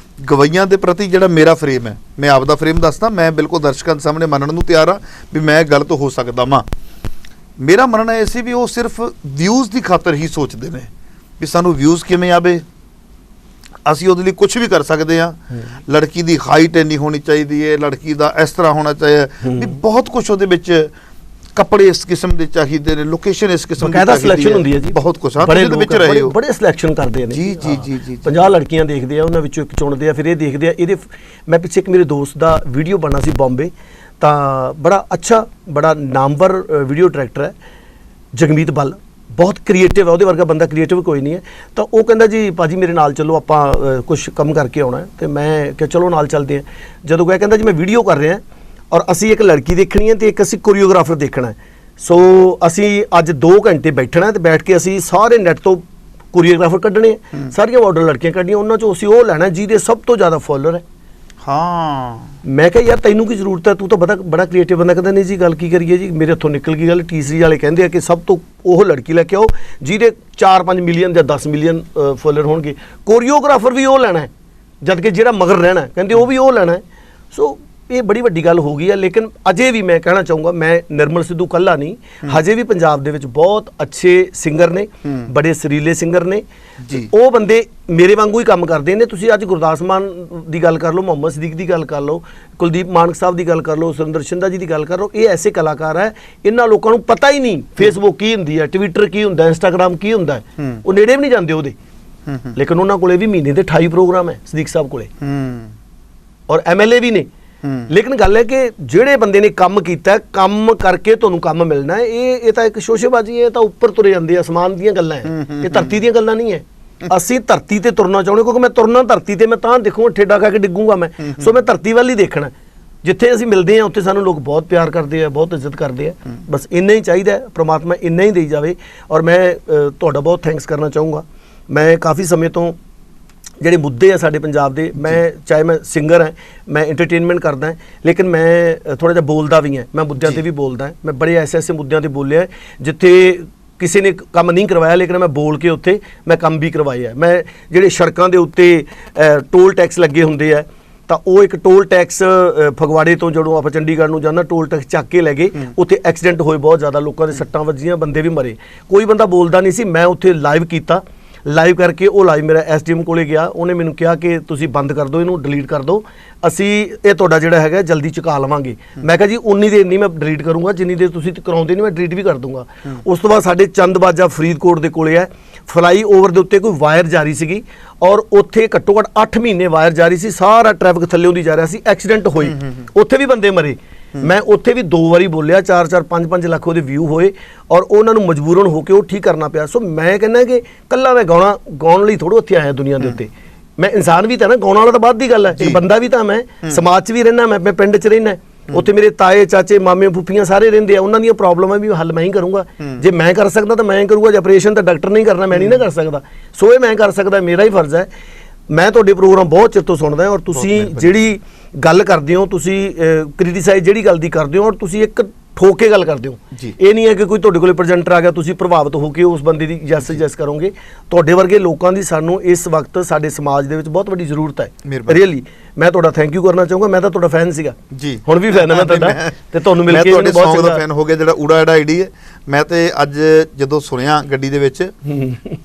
ਗਵਈਆਂ ਦੇ ਪ੍ਰਤੀ ਜਿਹੜਾ ਮੇਰਾ ਫਰੇਮ ਹੈ, ਮੈਂ ਆਪਦਾ ਫਰੇਮ ਦੱਸਦਾ, ਮੈਂ ਬਿਲਕੁਲ ਦਰਸ਼ਕਾਂ ਦੇ ਸਾਹਮਣੇ ਮੰਨਣ ਨੂੰ ਤਿਆਰ ਹਾਂ ਵੀ ਮੈਂ ਗਲਤ ਹੋ ਸਕਦਾ ਵਾਂ। ਮੇਰਾ ਮੰਨਣਾ ਇਹ ਸੀ ਵੀ ਉਹ ਸਿਰਫ ਵਿਊਜ਼ ਦੀ ਖਾਤਰ ਹੀ ਸੋਚਦੇ ਨੇ ਵੀ ਸਾਨੂੰ ਵਿਊਜ਼ ਕਿਵੇਂ ਆਵੇ, ਅਸੀਂ ਉਹਦੇ ਲਈ ਕੁਝ ਵੀ ਕਰ ਸਕਦੇ ਹਾਂ। ਲੜਕੀ ਦੀ ਹਾਈਟ ਇੰਨੀ ਹੋਣੀ ਚਾਹੀਦੀ ਹੈ, ਲੜਕੀ ਦਾ ਇਸ ਤਰ੍ਹਾਂ ਹੋਣਾ ਚਾਹੀਦਾ ਵੀ ਬਹੁਤ ਕੁਝ ਉਹਦੇ ਵਿੱਚ, ਕੱਪੜੇ ਇਸ ਕਿਸਮ ਦੇ ਚਾਹੀਦੇ ਨੇ, ਲੋਕੇਸ਼ਨ ਇਸ ਕਿਸਮ ਦੀ ਕਾਇਦਾ ਸਿਲੈਕਸ਼ਨ ਹੁੰਦੀ ਹੈ ਜੀ, ਬਹੁਤ ਕੁਝ। ਬੜੇ ਵਿੱਚ ਰਹੇ ਹੋ, ਬੜੇ ਸਿਲੈਕਸ਼ਨ ਕਰਦੇ ਨੇ ਜੀ ਜੀ ਜੀ ਜੀ। 50 ਲੜਕੀਆਂ ਦੇਖਦੇ ਆ, ਉਹਨਾਂ ਵਿੱਚੋਂ ਇੱਕ ਚੁਣਦੇ ਆ, ਫਿਰ ਇਹ ਦੇਖਦੇ ਆ। ਇਹਦੇ ਮੈਂ ਪਿੱਛੇ ਇੱਕ ਮੇਰੇ ਦੋਸਤ ਦਾ ਵੀਡੀਓ ਬਣਾ ਸੀ ਬੰਬੇ, ਤਾਂ ਬੜਾ ਅੱਛਾ, ਬੜਾ ਨਾਮਵਰ ਵੀਡੀਓ ਡਾਇਰੈਕਟਰ ਹੈ ਜਗਮੀਤ ਬੱਲ, ਬਹੁਤ ਕ੍ਰੀਏਟਿਵ ਹੈ, ਉਹਦੇ ਵਰਗਾ ਬੰਦਾ ਕ੍ਰੀਏਟਿਵ ਕੋਈ ਨਹੀਂ ਹੈ। ਤਾਂ ਉਹ ਕਹਿੰਦਾ ਜੀ ਭਾਜੀ ਮੇਰੇ ਨਾਲ ਚੱਲੋ, ਆਪਾਂ ਕੁਝ ਕੰਮ ਕਰਕੇ ਆਉਣਾ। ਤੇ ਮੈਂ ਕਿਹਾ ਚਲੋ ਨਾਲ ਚੱਲਦੇ ਹਾਂ। ਜਦੋਂ ਗਿਆ ਕਹਿੰਦਾ ਜੀ ਮੈਂ ਵੀਡੀਓ ਕਰ ਰਿਹਾ ਔਰ ਅਸੀਂ ਇੱਕ ਲੜਕੀ ਦੇਖਣੀ ਹੈ ਤੇ ਇੱਕ ਅਸੀਂ ਕੋਰੀਓਗ੍ਰਾਫਰ ਦੇਖਣਾ ਹੈ। ਸੋ ਅਸੀਂ ਅੱਜ 2 ਘੰਟੇ ਬੈਠਣਾ ਤੇ ਬੈਠ ਕੇ ਅਸੀਂ ਸਾਰੇ ਨੈੱਟ ਤੋਂ ਕੋਰੀਓਗ੍ਰਾਫਰ ਕੱਢਣੇ, ਸਾਰੀਆਂ ਮਾਡਲ ਲੜਕੀਆਂ ਕੱਢਣੀਆਂ, ਉਹਨਾਂ 'ਚੋਂ ਅਸੀਂ ਉਹ ਲੈਣਾ ਜਿਹਦੇ ਸਭ ਤੋਂ ਜ਼ਿਆਦਾ ਫੋਲੋਅਰ ਹੈ। ਹਾਂ, ਮੈਂ ਕਿਹਾ ਯਾਰ ਤੈਨੂੰ ਕੀ ਜ਼ਰੂਰਤ ਹੈ, ਤੂੰ ਤਾਂ ਬੜਾ ਕ੍ਰੀਏਟਿਵ ਬੰਦਾ। ਕਹਿੰਦਾ ਨਹੀਂ ਜੀ ਗੱਲ ਕੀ ਕਰੀਏ ਜੀ, ਮੇਰੇ ਹੱਥੋਂ ਨਿਕਲ ਗਈ ਗੱਲ। ਟੀਸਰੀ ਵਾਲੇ ਕਹਿੰਦੇ ਆ ਕਿ ਸਭ ਤੋਂ ਉਹ ਲੜਕੀ ਲੈ ਕੇ ਆਓ ਜਿਹਦੇ 4-5 ਮਿਲੀਅਨ ਜਾਂ 10 ਮਿਲੀਅਨ ਫੋਲੋਅਰ ਹੋਣਗੇ। ਕੋਰੀਓਗ੍ਰਾਫਰ ਵੀ ਉਹ ਲੈਣਾ ਹੈ, ਜਦ ਕਿ ਜਿਹੜਾ ਮਗਰ ਰਹਿਣਾ ਕਹਿੰਦੇ ਉਹ ਵੀ ਉਹ ਲੈਣਾ ਹੈ। ਸੋ ਇਹ ਬੜੀ ਵੱਡੀ ਗੱਲ ਹੋ ਗਈ ਹੈ। ਲੇਕਿਨ ਅਜੇ ਵੀ ਮੈਂ ਕਹਿਣਾ ਚਾਹੂੰਗਾ, ਮੈਂ ਨਿਰਮਲ ਸਿੱਧੂ ਕੱਲਾ ਨਹੀਂ, ਹਜੇ ਵੀ ਪੰਜਾਬ ਦੇ ਵਿੱਚ ਬਹੁਤ ਅੱਛੇ ਸਿੰਗਰ ਨੇ, ਬੜੇ ਸੁਰੀਲੇ ਸਿੰਗਰ ਨੇ ਜੀ। ਉਹ ਬੰਦੇ ਮੇਰੇ ਵਾਂਗੂ ਹੀ ਕੰਮ ਕਰਦੇ ਨੇ। ਤੁਸੀਂ ਅੱਜ ਗੁਰਦਾਸ ਮਾਨ ਦੀ ਗੱਲ ਕਰ ਲਓ, ਮੁਹੰਮਦ ਸਦੀਕ ਦੀ ਗੱਲ ਕਰ ਲਓ, ਕੁਲਦੀਪ ਮਾਨਕ ਸਾਹਿਬ ਦੀ ਗੱਲ ਕਰ ਲਓ, ਸੁਰਿੰਦਰ ਸ਼ਿੰਦਾ ਜੀ ਦੀ ਗੱਲ ਕਰ ਲਓ, ਇਹ ਐਸੇ ਕਲਾਕਾਰ ਹੈ, ਇਹਨਾਂ ਲੋਕਾਂ ਨੂੰ ਪਤਾ ਹੀ ਨਹੀਂ ਫੇਸਬੁੱਕ ਕੀ ਹੁੰਦੀ ਹੈ, ਟਵਿੱਟਰ ਕੀ ਹੁੰਦਾ, ਇੰਸਟਾਗ੍ਰਾਮ ਕੀ ਹੁੰਦਾ ਹੈ, ਉਹ ਨੇੜੇ ਵੀ ਨਹੀਂ ਜਾਂਦੇ ਉਹਦੇ। ਲੇਕਿਨ ਉਹਨਾਂ ਕੋਲੇ ਵੀ ਮਹੀਨੇ ਦੇ 28 ਪ੍ਰੋਗਰਾਮ ਹੈ ਸਦੀਕ ਸਾਹਿਬ ਕੋਲੇ, ਔਰ MLA ਵੀ ਨੇ। ਲੇਕਿਨ ਗੱਲ ਹੈ ਕਿ ਜਿਹੜੇ ਬੰਦੇ ਨੇ ਕੰਮ ਕੀਤਾ, ਕੰਮ ਕਰਕੇ ਤੁਹਾਨੂੰ ਕੰਮ ਮਿਲਣਾ ਹੈ, ਇਹ ਤਾਂ ਇੱਕ ਸ਼ੋਸ਼ੇਬਾਜ਼ੀ ਹੈ, ਇਹ ਤਾਂ ਉੱਪਰ ਤੁਰੇ ਜਾਂਦੇ ਆ, ਅਸਮਾਨ ਦੀਆਂ ਗੱਲਾਂ ਹੈ, ਇਹ ਧਰਤੀ ਦੀਆਂ ਗੱਲਾਂ ਨਹੀਂ ਹੈ। ਅਸੀਂ ਧਰਤੀ ਤੇ ਤੁਰਨਾ ਚਾਹੁੰਦੇ, ਕਿਉਂਕਿ ਮੈਂ ਤੁਰਨਾ ਧਰਤੀ ਤੇ, ਮੈਂ ਤਾਂ ਦੇਖੂੰਗਾ ਠੇਡਾ ਖਾ ਕੇ ਡਿੱਗੂਗਾ ਮੈਂ। ਸੋ ਮੈਂ ਧਰਤੀ ਵੱਲ ਹੀ ਦੇਖਣਾ, ਜਿੱਥੇ ਅਸੀਂ ਮਿਲਦੇ ਹਾਂ ਉੱਥੇ ਸਾਨੂੰ ਲੋਕ ਬਹੁਤ ਪਿਆਰ ਕਰਦੇ ਆ, ਬਹੁਤ ਇੱਜ਼ਤ ਕਰਦੇ ਆ। ਬਸ ਇੰਨਾ ਹੀ ਚਾਹੀਦਾ, ਪ੍ਰਮਾਤਮਾ ਇੰਨਾ ਹੀ ਦੇਈ ਜਾਵੇ। ਔਰ ਮੈਂ ਤੁਹਾਡਾ ਬਹੁਤ ਥੈਂਕਸ ਕਰਨਾ ਚਾਹੂੰਗਾ। ਮੈਂ ਕਾਫੀ ਸਮੇਂ ਤੋਂ ਜਿਹੜੇ ਮੁੱਦੇ ਆ ਸਾਡੇ ਪੰਜਾਬ ਦੇ, ਮੈਂ ਚਾਹੇ ਮੈਂ ਸਿੰਗਰ ਹਾਂ, ਮੈਂ ਐਂਟਰਟੇਨਮੈਂਟ ਕਰਦਾ, ਲੇਕਿਨ ਮੈਂ ਥੋੜ੍ਹਾ ਜਿਹਾ ਬੋਲਦਾ ਵੀ ਹਾਂ, ਮੈਂ ਮੁੱਦਿਆਂ 'ਤੇ ਵੀ ਬੋਲਦਾ। ਮੈਂ ਬੜੇ ਐਸੇ ਮੁੱਦਿਆਂ 'ਤੇ ਬੋਲਿਆ ਜਿੱਥੇ ਕਿਸੇ ਨੇ ਕੰਮ ਨਹੀਂ ਕਰਵਾਇਆ, ਲੇਕਿਨ ਮੈਂ ਬੋਲ ਕੇ ਉੱਥੇ ਮੈਂ ਕੰਮ ਵੀ ਕਰਵਾਇਆ। ਮੈਂ ਜਿਹੜੇ ਸੜਕਾਂ ਦੇ ਉੱਤੇ ਟੋਲ ਟੈਕਸ ਲੱਗੇ ਹੁੰਦੇ ਆ, ਤਾਂ ਉਹ ਇੱਕ ਟੋਲ ਟੈਕਸ ਫਗਵਾੜੇ ਤੋਂ ਜਦੋਂ ਆਪਾਂ ਚੰਡੀਗੜ੍ਹ ਨੂੰ ਜਾਂਦਾ, ਟੋਲ ਟੈਕਸ ਚੱਕ ਕੇ ਲੈ ਗਏ, ਉੱਥੇ ਐਕਸੀਡੈਂਟ ਹੋਏ ਬਹੁਤ ਜ਼ਿਆਦਾ, ਲੋਕਾਂ ਦੇ ਸੱਟਾਂ ਵੱਜੀਆਂ, ਬੰਦੇ ਵੀ ਮਰੇ, ਕੋਈ ਬੰਦਾ ਬੋਲਦਾ ਨਹੀਂ ਸੀ। ਮੈਂ ਉੱਥੇ ਲਾਈਵ ਕੀਤਾ, ਲਾਈਵ ਕਰਕੇ ਉਹ ਲਾਈਵ ਮੇਰਾ ਐਸਡੀਐਮ ਕੋਲੇ ਗਿਆ, ਉਹਨੇ ਮੈਨੂੰ ਕਿਹਾ ਕਿ ਤੁਸੀਂ ਬੰਦ ਕਰ ਦਿਓ, ਇਹਨੂੰ ਡਿਲੀਟ ਕਰ ਦਿਓ, ਅਸੀਂ ਇਹ ਤੁਹਾਡਾ ਜਿਹੜਾ ਹੈਗਾ ਜਲਦੀ ਚੁਕਾ ਲਵਾਂਗੇ। ਮੈਂ ਕਿਹਾ ਜੀ ਉਨੀ ਦੇਰ ਨਹੀਂ ਮੈਂ ਡਿਲੀਟ ਕਰੂੰਗਾ, ਜਿੰਨੀ ਦੇਰ ਤੁਸੀਂ ਕਰਾਉਂਦੇ ਨਹੀਂ ਮੈਂ ਡਿਲੀਟ ਵੀ ਕਰ ਦੂੰਗਾ। ਉਸ ਤੋਂ ਬਾਅਦ ਸਾਡੇ ਚੰਦਬਾਜਾ ਫਰੀਦਕੋਟ ਦੇ ਕੋਲੇ ਹੈ, ਫਲਾਈ ਓਵਰ ਦੇ ਉੱਤੇ ਕੋਈ ਵਾਇਰ ਜਾਰੀ ਸੀਗੀ ਔਰ ਉੱਥੇ ਘੱਟੋ ਘੱਟ 8 ਮਹੀਨੇ ਵਾਇਰ ਜਾਰੀ ਸੀ, ਸਾਰਾ ਟ੍ਰੈਫਿਕ ਥੱਲੇੋਂ ਦੀ ਜਾ ਰਿਹਾ ਸੀ, ਐਕਸੀਡੈਂਟ ਹੋਏ, ਉੱਥੇ ਵੀ ਬੰਦੇ ਮਰੇ। ਮੈਂ ਉੱਥੇ ਵੀ 2 ਵਾਰੀ ਬੋਲਿਆ, 4-4 5-5 ਲੱਖ ਉਹਦੇ ਵਿਊ ਹੋਏ ਔਰ ਉਹਨਾਂ ਨੂੰ ਮਜਬੂਰਨ ਹੋ ਕੇ ਉਹ ਠੀਕ ਕਰਨਾ ਪਿਆ। ਸੋ ਮੈਂ ਕਹਿੰਦਾ ਕਿ ਕੱਲਾ ਮੈਂ ਗਾਉਣ ਲਈ ਥੋੜ੍ਹਾ ਉੱਥੇ ਆਇਆ ਦੁਨੀਆ ਦੇ ਉੱਤੇ, ਮੈਂ ਇਨਸਾਨ ਵੀ ਤਾਂ ਨਾ, ਗਾਉਣ ਵਾਲਾ ਤਾਂ ਬਾਅਦ ਦੀ ਗੱਲ ਹੈ, ਇੱਕ ਬੰਦਾ ਵੀ ਤਾਂ ਮੈਂ ਸਮਾਜ 'ਚ ਵੀ ਰਹਿਣਾ, ਮੈਂ ਪਿੰਡ 'ਚ ਰਹਿਣਾ, ਉੱਥੇ ਮੇਰੇ ਤਾਏ ਚਾਚੇ ਮਾਮੇ ਫੁੱਫੀਆਂ ਸਾਰੇ ਰਹਿੰਦੇ ਆ, ਉਹਨਾਂ ਦੀਆਂ ਪ੍ਰੋਬਲਮਾਂ ਵੀ ਹੱਲ ਮੈਂ ਹੀ ਕਰੂੰਗਾ। ਜੇ ਮੈਂ ਕਰ ਸਕਦਾ ਤਾਂ ਮੈਂ ਕਰੂੰਗਾ, ਜੇ ਆਪਰੇਸ਼ਨ ਤਾਂ ਡਾਕਟਰ ਨਹੀਂ ਕਰਨਾ, ਮੈਂ ਨਹੀਂ ਨਾ ਕਰ ਸਕਦਾ। ਸੋ ਇਹ ਮੈਂ ਕਰ ਸਕਦਾ, ਮੇਰਾ ਹੀ ਫਰਜ਼ ਹੈ। ਮੈਂ ਤੁਹਾਡੇ ਪ੍ਰੋਗਰਾਮ ਬਹੁਤ ਚਿਰ ਤੋਂ ਸੁਣਦਾ ਔਰ ਤੁਸੀਂ ਜਿਹੜੀ ਗੱਲ ਕਰਦੇ ਹੋ, ਤੁਸੀਂ ਕ੍ਰਿਟੀਸਾਈਜ਼ ਜਿਹੜੀ ਗੱਲ ਦੀ ਕਰਦੇ ਹੋ ਔਰ ਤੁਸੀਂ ਇੱਕ ਠੋਕ ਕੇ ਗੱਲ ਕਰਦੇ ਹੋ। ਇਹ ਨਹੀਂ ਹੈ ਕਿ ਕੋਈ ਤੁਹਾਡੇ ਕੋਲੇ ਪ੍ਰੈਜ਼ੈਂਟਰ ਆ ਗਿਆ ਤੁਸੀਂ ਪ੍ਰਭਾਵਿਤ ਹੋ ਕੇ ਉਸ ਬੰਦੇ ਦੀ ਜੈਸ ਕਰੋਗੇ। ਤੁਹਾਡੇ ਵਰਗੇ ਲੋਕਾਂ ਦੀ ਸਾਨੂੰ ਇਸ ਵਕਤ ਸਾਡੇ ਸਮਾਜ ਦੇ ਵਿੱਚ ਬਹੁਤ ਵੱਡੀ ਜ਼ਰੂਰਤ ਹੈ। ਰੀਅਲੀ ਮੈਂ ਤੁਹਾਡਾ ਥੈਂਕ ਯੂ ਕਰਨਾ ਚਾਹੂੰਗਾ। ਮੈਂ ਤਾਂ ਤੁਹਾਡਾ ਫੈਨ ਸੀਗਾ ਜੀ, ਹੁਣ ਵੀ ਫੈਨ ਹਾਂ ਮੈਂ ਤੁਹਾਡਾ, ਤੇ ਤੁਹਾਨੂੰ ਮਿਲ ਕੇ ਮੈਨੂੰ ਬਹੁਤ ਚੰਗਾ ਫੈਨ ਹੋ ਗਿਆ। ਜਿਹੜਾ ਊੜਾ ਐਡਾ ਆਈਡੀ ਹੈ, ਮੈਂ ਤੇ ਅੱਜ ਜਦੋਂ ਸੁਣਿਆ ਗੱਡੀ ਦੇ ਵਿੱਚ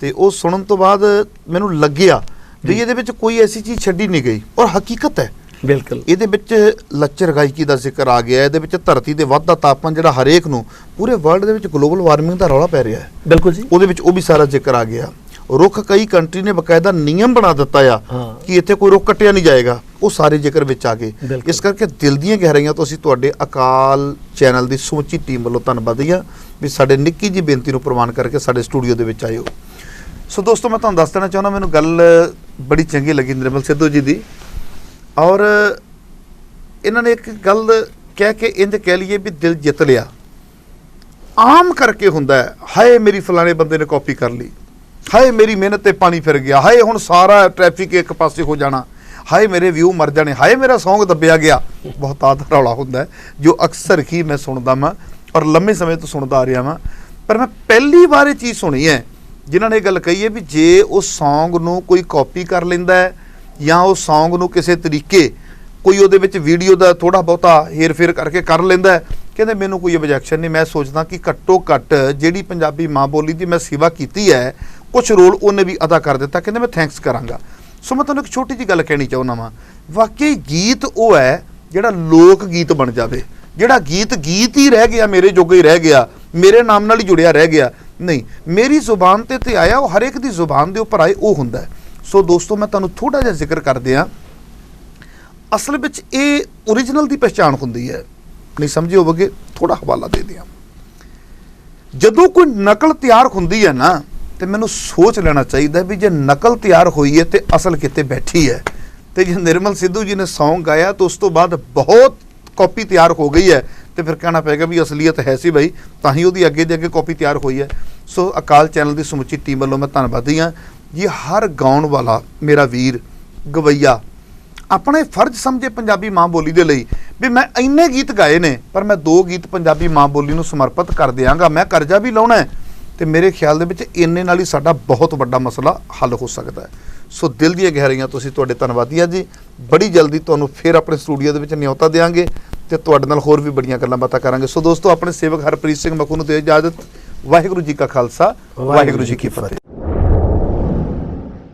ਤੇ ਉਹ ਸੁਣਨ ਤੋਂ ਬਾਅਦ ਮੈਨੂੰ ਲੱਗਿਆ ਵੀ ਇਹਦੇ ਵਿੱਚ ਕੋਈ ਐਸੀ ਚੀਜ਼ ਛੱਡੀ ਨਹੀਂ ਗਈ ਔਰ ਹਕੀਕਤ ਹੈ। ਬਿਲਕੁਲ ਇਹਦੇ ਵਿੱਚ ਲੱਚਰ ਗਾਇਕੀ ਦਾ ਜ਼ਿਕਰ ਆ ਗਿਆ, ਇਹਦੇ ਵਿੱਚ ਧਰਤੀ ਦੇ ਵੱਧਦਾ ਤਾਪਮਾਨ ਜਿਹੜਾ ਹਰੇਕ ਨੂੰ ਪੂਰੇ ਵਰਲਡ ਦੇ ਵਿੱਚ ਗਲੋਬਲ ਵਾਰਮਿੰਗ ਦਾ ਰੌਲਾ ਪੈ ਰਿਹਾ ਹੈ। ਬਿਲਕੁਲ ਜੀ, ਉਹਦੇ ਵਿੱਚ ਉਹ ਵੀ ਸਾਰਾ ਜ਼ਿਕਰ ਆ ਗਿਆ। ਰੁੱਖ ਕਈ ਕੰਟਰੀ ਨੇ ਬਕਾਇਦਾ ਨਿਯਮ ਬਣਾ ਦਿੱਤਾ ਆ ਕਿ ਇੱਥੇ ਕੋਈ ਰੁੱਖ ਕੱਟਿਆ ਨਹੀਂ ਜਾਏਗਾ, ਉਹ ਸਾਰੇ ਜ਼ਿਕਰ ਵਿੱਚ ਆ ਗਏ। ਇਸ ਕਰਕੇ ਦਿਲ ਦੀਆਂ ਗਹਿਰਾਈਆਂ ਤੋਂ ਅਸੀਂ ਤੁਹਾਡੇ ਅਕਾਲ ਚੈਨਲ ਦੀ ਸਮੁੱਚੀ ਟੀਮ ਵੱਲੋਂ ਧੰਨਵਾਦੀ ਹਾਂ ਵੀ ਸਾਡੇ ਨਿੱਕੀ ਜਿਹੀ ਬੇਨਤੀ ਨੂੰ ਪ੍ਰਵਾਨ ਕਰਕੇ ਸਾਡੇ ਸਟੂਡੀਓ ਦੇ ਵਿੱਚ ਆਏ ਹੋ। ਸੋ ਦੋਸਤੋ, ਮੈਂ ਤੁਹਾਨੂੰ ਦੱਸ ਦੇਣਾ ਚਾਹੁੰਦਾ, ਮੈਨੂੰ ਗੱਲ ਬੜੀ ਚੰਗੀ ਲੱਗੀ ਨਿਰਮਲ ਸਿੱਧੂ ਜੀ ਦੀ, ਔਰ ਇਹਨਾਂ ਨੇ ਇੱਕ ਗੱਲ ਕਹਿ ਕੇ ਇੰਜ ਕਹਿ ਲਈਏ ਵੀ ਦਿਲ ਜਿੱਤ ਲਿਆ। ਆਮ ਕਰਕੇ ਹੁੰਦਾ ਹੈ, ਹਾਏ ਮੇਰੀ ਫਲਾਣੇ ਬੰਦੇ ਨੇ ਕਾਪੀ ਕਰ ਲਈ, ਹਾਏ ਮੇਰੀ ਮਿਹਨਤ ਤੇ ਪਾਣੀ ਫਿਰ ਗਿਆ, ਹਾਏ ਹੁਣ ਸਾਰਾ ਟ੍ਰੈਫਿਕ ਇੱਕ ਪਾਸੇ ਹੋ ਜਾਣਾ, ਹਾਏ ਮੇਰੇ ਵਿਊ ਮਰ ਜਾਣੇ, ਹਾਏ ਮੇਰਾ ਸੌਂਗ ਦੱਬਿਆ ਗਿਆ। ਬਹੁਤਾਤ ਰੌਲਾ ਹੁੰਦਾ ਹੈ ਜੋ ਅਕਸਰ ਹੀ ਮੈਂ ਸੁਣਦਾ ਵਾਂ ਔਰ ਲੰਮੇ ਸਮੇਂ ਤੋਂ ਸੁਣਦਾ ਆ ਰਿਹਾ ਵਾਂ। ਪਰ ਮੈਂ ਪਹਿਲੀ ਵਾਰ ਇਹ ਚੀਜ਼ ਸੁਣੀ ਹੈ ਜਿਨ੍ਹਾਂ ਨੇ ਇਹ ਗੱਲ ਕਹੀ ਹੈ ਵੀ ਜੇ ਉਸ ਸੌਂਗ ਨੂੰ ਕੋਈ ਕਾਪੀ ਕਰ ਲੈਂਦਾ ਹੈ ਜਾਂ ਉਹ ਸੌਂਗ ਨੂੰ ਕਿਸੇ ਤਰੀਕੇ ਕੋਈ ਉਹਦੇ ਵਿੱਚ ਵੀਡੀਓ ਦਾ ਥੋੜ੍ਹਾ ਬਹੁਤਾ ਹੇਰ ਫੇਰ ਕਰਕੇ ਕਰ ਲੈਂਦਾ ਹੈ, ਕਹਿੰਦੇ ਮੈਨੂੰ ਕੋਈ ਓਬਜੈਕਸ਼ਨ ਨਹੀਂ। ਮੈਂ ਸੋਚਦਾ ਕਿ ਘੱਟੋ ਘੱਟ ਜਿਹੜੀ ਪੰਜਾਬੀ ਮਾਂ ਬੋਲੀ ਦੀ ਮੈਂ ਸੇਵਾ ਕੀਤੀ ਹੈ, ਕੁਛ ਰੋਲ ਉਹਨੇ ਵੀ ਅਦਾ ਕਰ ਦਿੱਤਾ, ਕਹਿੰਦੇ ਮੈਂ ਥੈਂਕਸ ਕਰਾਂਗਾ। ਸੋ ਮੈਂ ਤੁਹਾਨੂੰ ਇੱਕ ਛੋਟੀ ਜਿਹੀ ਗੱਲ ਕਹਿਣੀ ਚਾਹੁੰਦਾ ਵਾਂ, ਵਾਕਈ ਗੀਤ ਉਹ ਹੈ ਜਿਹੜਾ ਲੋਕ ਗੀਤ ਬਣ ਜਾਵੇ, ਜਿਹੜਾ ਗੀਤ ਹੀ ਰਹਿ ਗਿਆ, ਮੇਰੇ ਜੋਗਾ ਹੀ ਰਹਿ ਗਿਆ, ਮੇਰੇ ਨਾਮ ਨਾਲ ਹੀ ਜੁੜਿਆ ਰਹਿ ਗਿਆ। ਨਹੀਂ, ਮੇਰੀ ਜ਼ੁਬਾਨ ਤੇ ਆਇਆ, ਉਹ ਹਰ ਇੱਕ ਦੀ ਜ਼ੁਬਾਨ ਦੇ ਉੱਪਰ ਆਏ, ਉਹ ਹੁੰਦਾ ਹੈ। ਸੋ ਦੋਸਤੋ, ਮੈਂ ਤੁਹਾਨੂੰ ਥੋੜ੍ਹਾ ਜਿਹਾ ਜ਼ਿਕਰ ਕਰਦੇ ਹਾਂ। ਅਸਲ ਵਿੱਚ ਇਹ ਓਰੀਜਨਲ ਦੀ ਪਹਿਚਾਣ ਹੁੰਦੀ ਹੈ, ਨਹੀਂ ਸਮਝੇ ਹੋਵੋਗੇ, ਥੋੜਾ ਹਵਾਲਾ ਦੇ ਦਿਆਂ। ਜਦੋਂ ਕੋਈ ਨਕਲ ਤਿਆਰ ਹੁੰਦੀ ਹੈ ਨਾ, ਤੇ ਮੈਨੂੰ ਸੋਚ ਲੈਣਾ ਚਾਹੀਦਾ ਵੀ ਜੇ ਨਕਲ ਤਿਆਰ ਹੋਈ ਹੈ ਤੇ ਅਸਲ ਕਿਤੇ ਬੈਠੀ ਹੈ। ਤੇ ਜੇ ਨਿਰਮਲ ਸਿੱਧੂ ਜੀ ਨੇ ਸੌਂਗ ਗਾਇਆ ਤਾਂ ਉਸ ਤੋਂ ਬਾਅਦ ਬਹੁਤ ਕਾਪੀ ਤਿਆਰ ਹੋ ਗਈ ਹੈ, ਤੇ ਫਿਰ ਕਹਿਣਾ ਪਏਗਾ ਵੀ ਅਸਲੀਅਤ ਹੈ ਸੀ ਬਈ, ਤਾਂ ਹੀ ਉਹਦੀ ਅੱਗੇ ਦੇ ਅੱਗੇ ਕਾਪੀ ਤਿਆਰ ਹੋਈ ਹੈ। ਸੋ ਅਕਾਲ ਚੈਨਲ ਦੀ ਸਮੁੱਚੀ ਟੀਮ ਵੱਲੋਂ ਮੈਂ ਧੰਨਵਾਦੀ ਹਾਂ ਜੀ। ਹਰ ਗਾਉਣ ਵਾਲਾ ਮੇਰਾ ਵੀਰ ਗਵਈਆ ਆਪਣੇ ਫਰਜ਼ ਸਮਝੇ ਪੰਜਾਬੀ ਮਾਂ ਬੋਲੀ ਦੇ ਲਈ ਵੀ ਮੈਂ ਇੰਨੇ ਗੀਤ ਗਾਏ ਨੇ, ਪਰ ਮੈਂ 2 ਗੀਤ ਪੰਜਾਬੀ ਮਾਂ ਬੋਲੀ ਨੂੰ ਸਮਰਪਿਤ ਕਰ ਦਿਆਂਗਾ, ਮੈਂ ਕਰਜ਼ਾ ਵੀ ਲਾਉਣਾ ਹੈ। ਤੇ ਮੇਰੇ ਖਿਆਲ ਦੇ ਵਿੱਚ ਇੰਨੇ ਨਾਲ ਹੀ ਸਾਡਾ ਬਹੁਤ ਵੱਡਾ ਮਸਲਾ ਹੱਲ ਹੋ ਸਕਦਾ ਹੈ। ਸੋ ਦਿਲ ਦੀਆਂ ਗਹਿਰਾਈਆਂ ਤੋਂ ਅਸੀਂ ਤੁਹਾਡੇ ਧੰਨਵਾਦੀ ਹਾਂ ਜੀ। ਬੜੀ ਜਲਦੀ ਤੁਹਾਨੂੰ ਫਿਰ ਆਪਣੇ ਸਟੂਡੀਓ ਦੇ ਵਿੱਚ ਨਿਯੋਤਾ ਦੇਵਾਂਗੇ ਤੇ ਤੁਹਾਡੇ ਨਾਲ ਹੋਰ ਵੀ ਬੜੀਆਂ ਗੱਲਾਂ ਬਾਤਾਂ ਕਰਾਂਗੇ। ਸੋ ਦੋਸਤੋ, ਆਪਣੇ ਸੇਵਕ ਹਰਪ੍ਰੀਤ ਸਿੰਘ ਮਖੂ ਨੂੰ ਦਿਓ ਇਜਾਜ਼ਤ। ਵਾਹਿਗੁਰੂ ਜੀ ਕਾ ਖਾਲਸਾ, ਵਾਹਿਗੁਰੂ ਜੀ ਕੀ ਫਤਿਹ।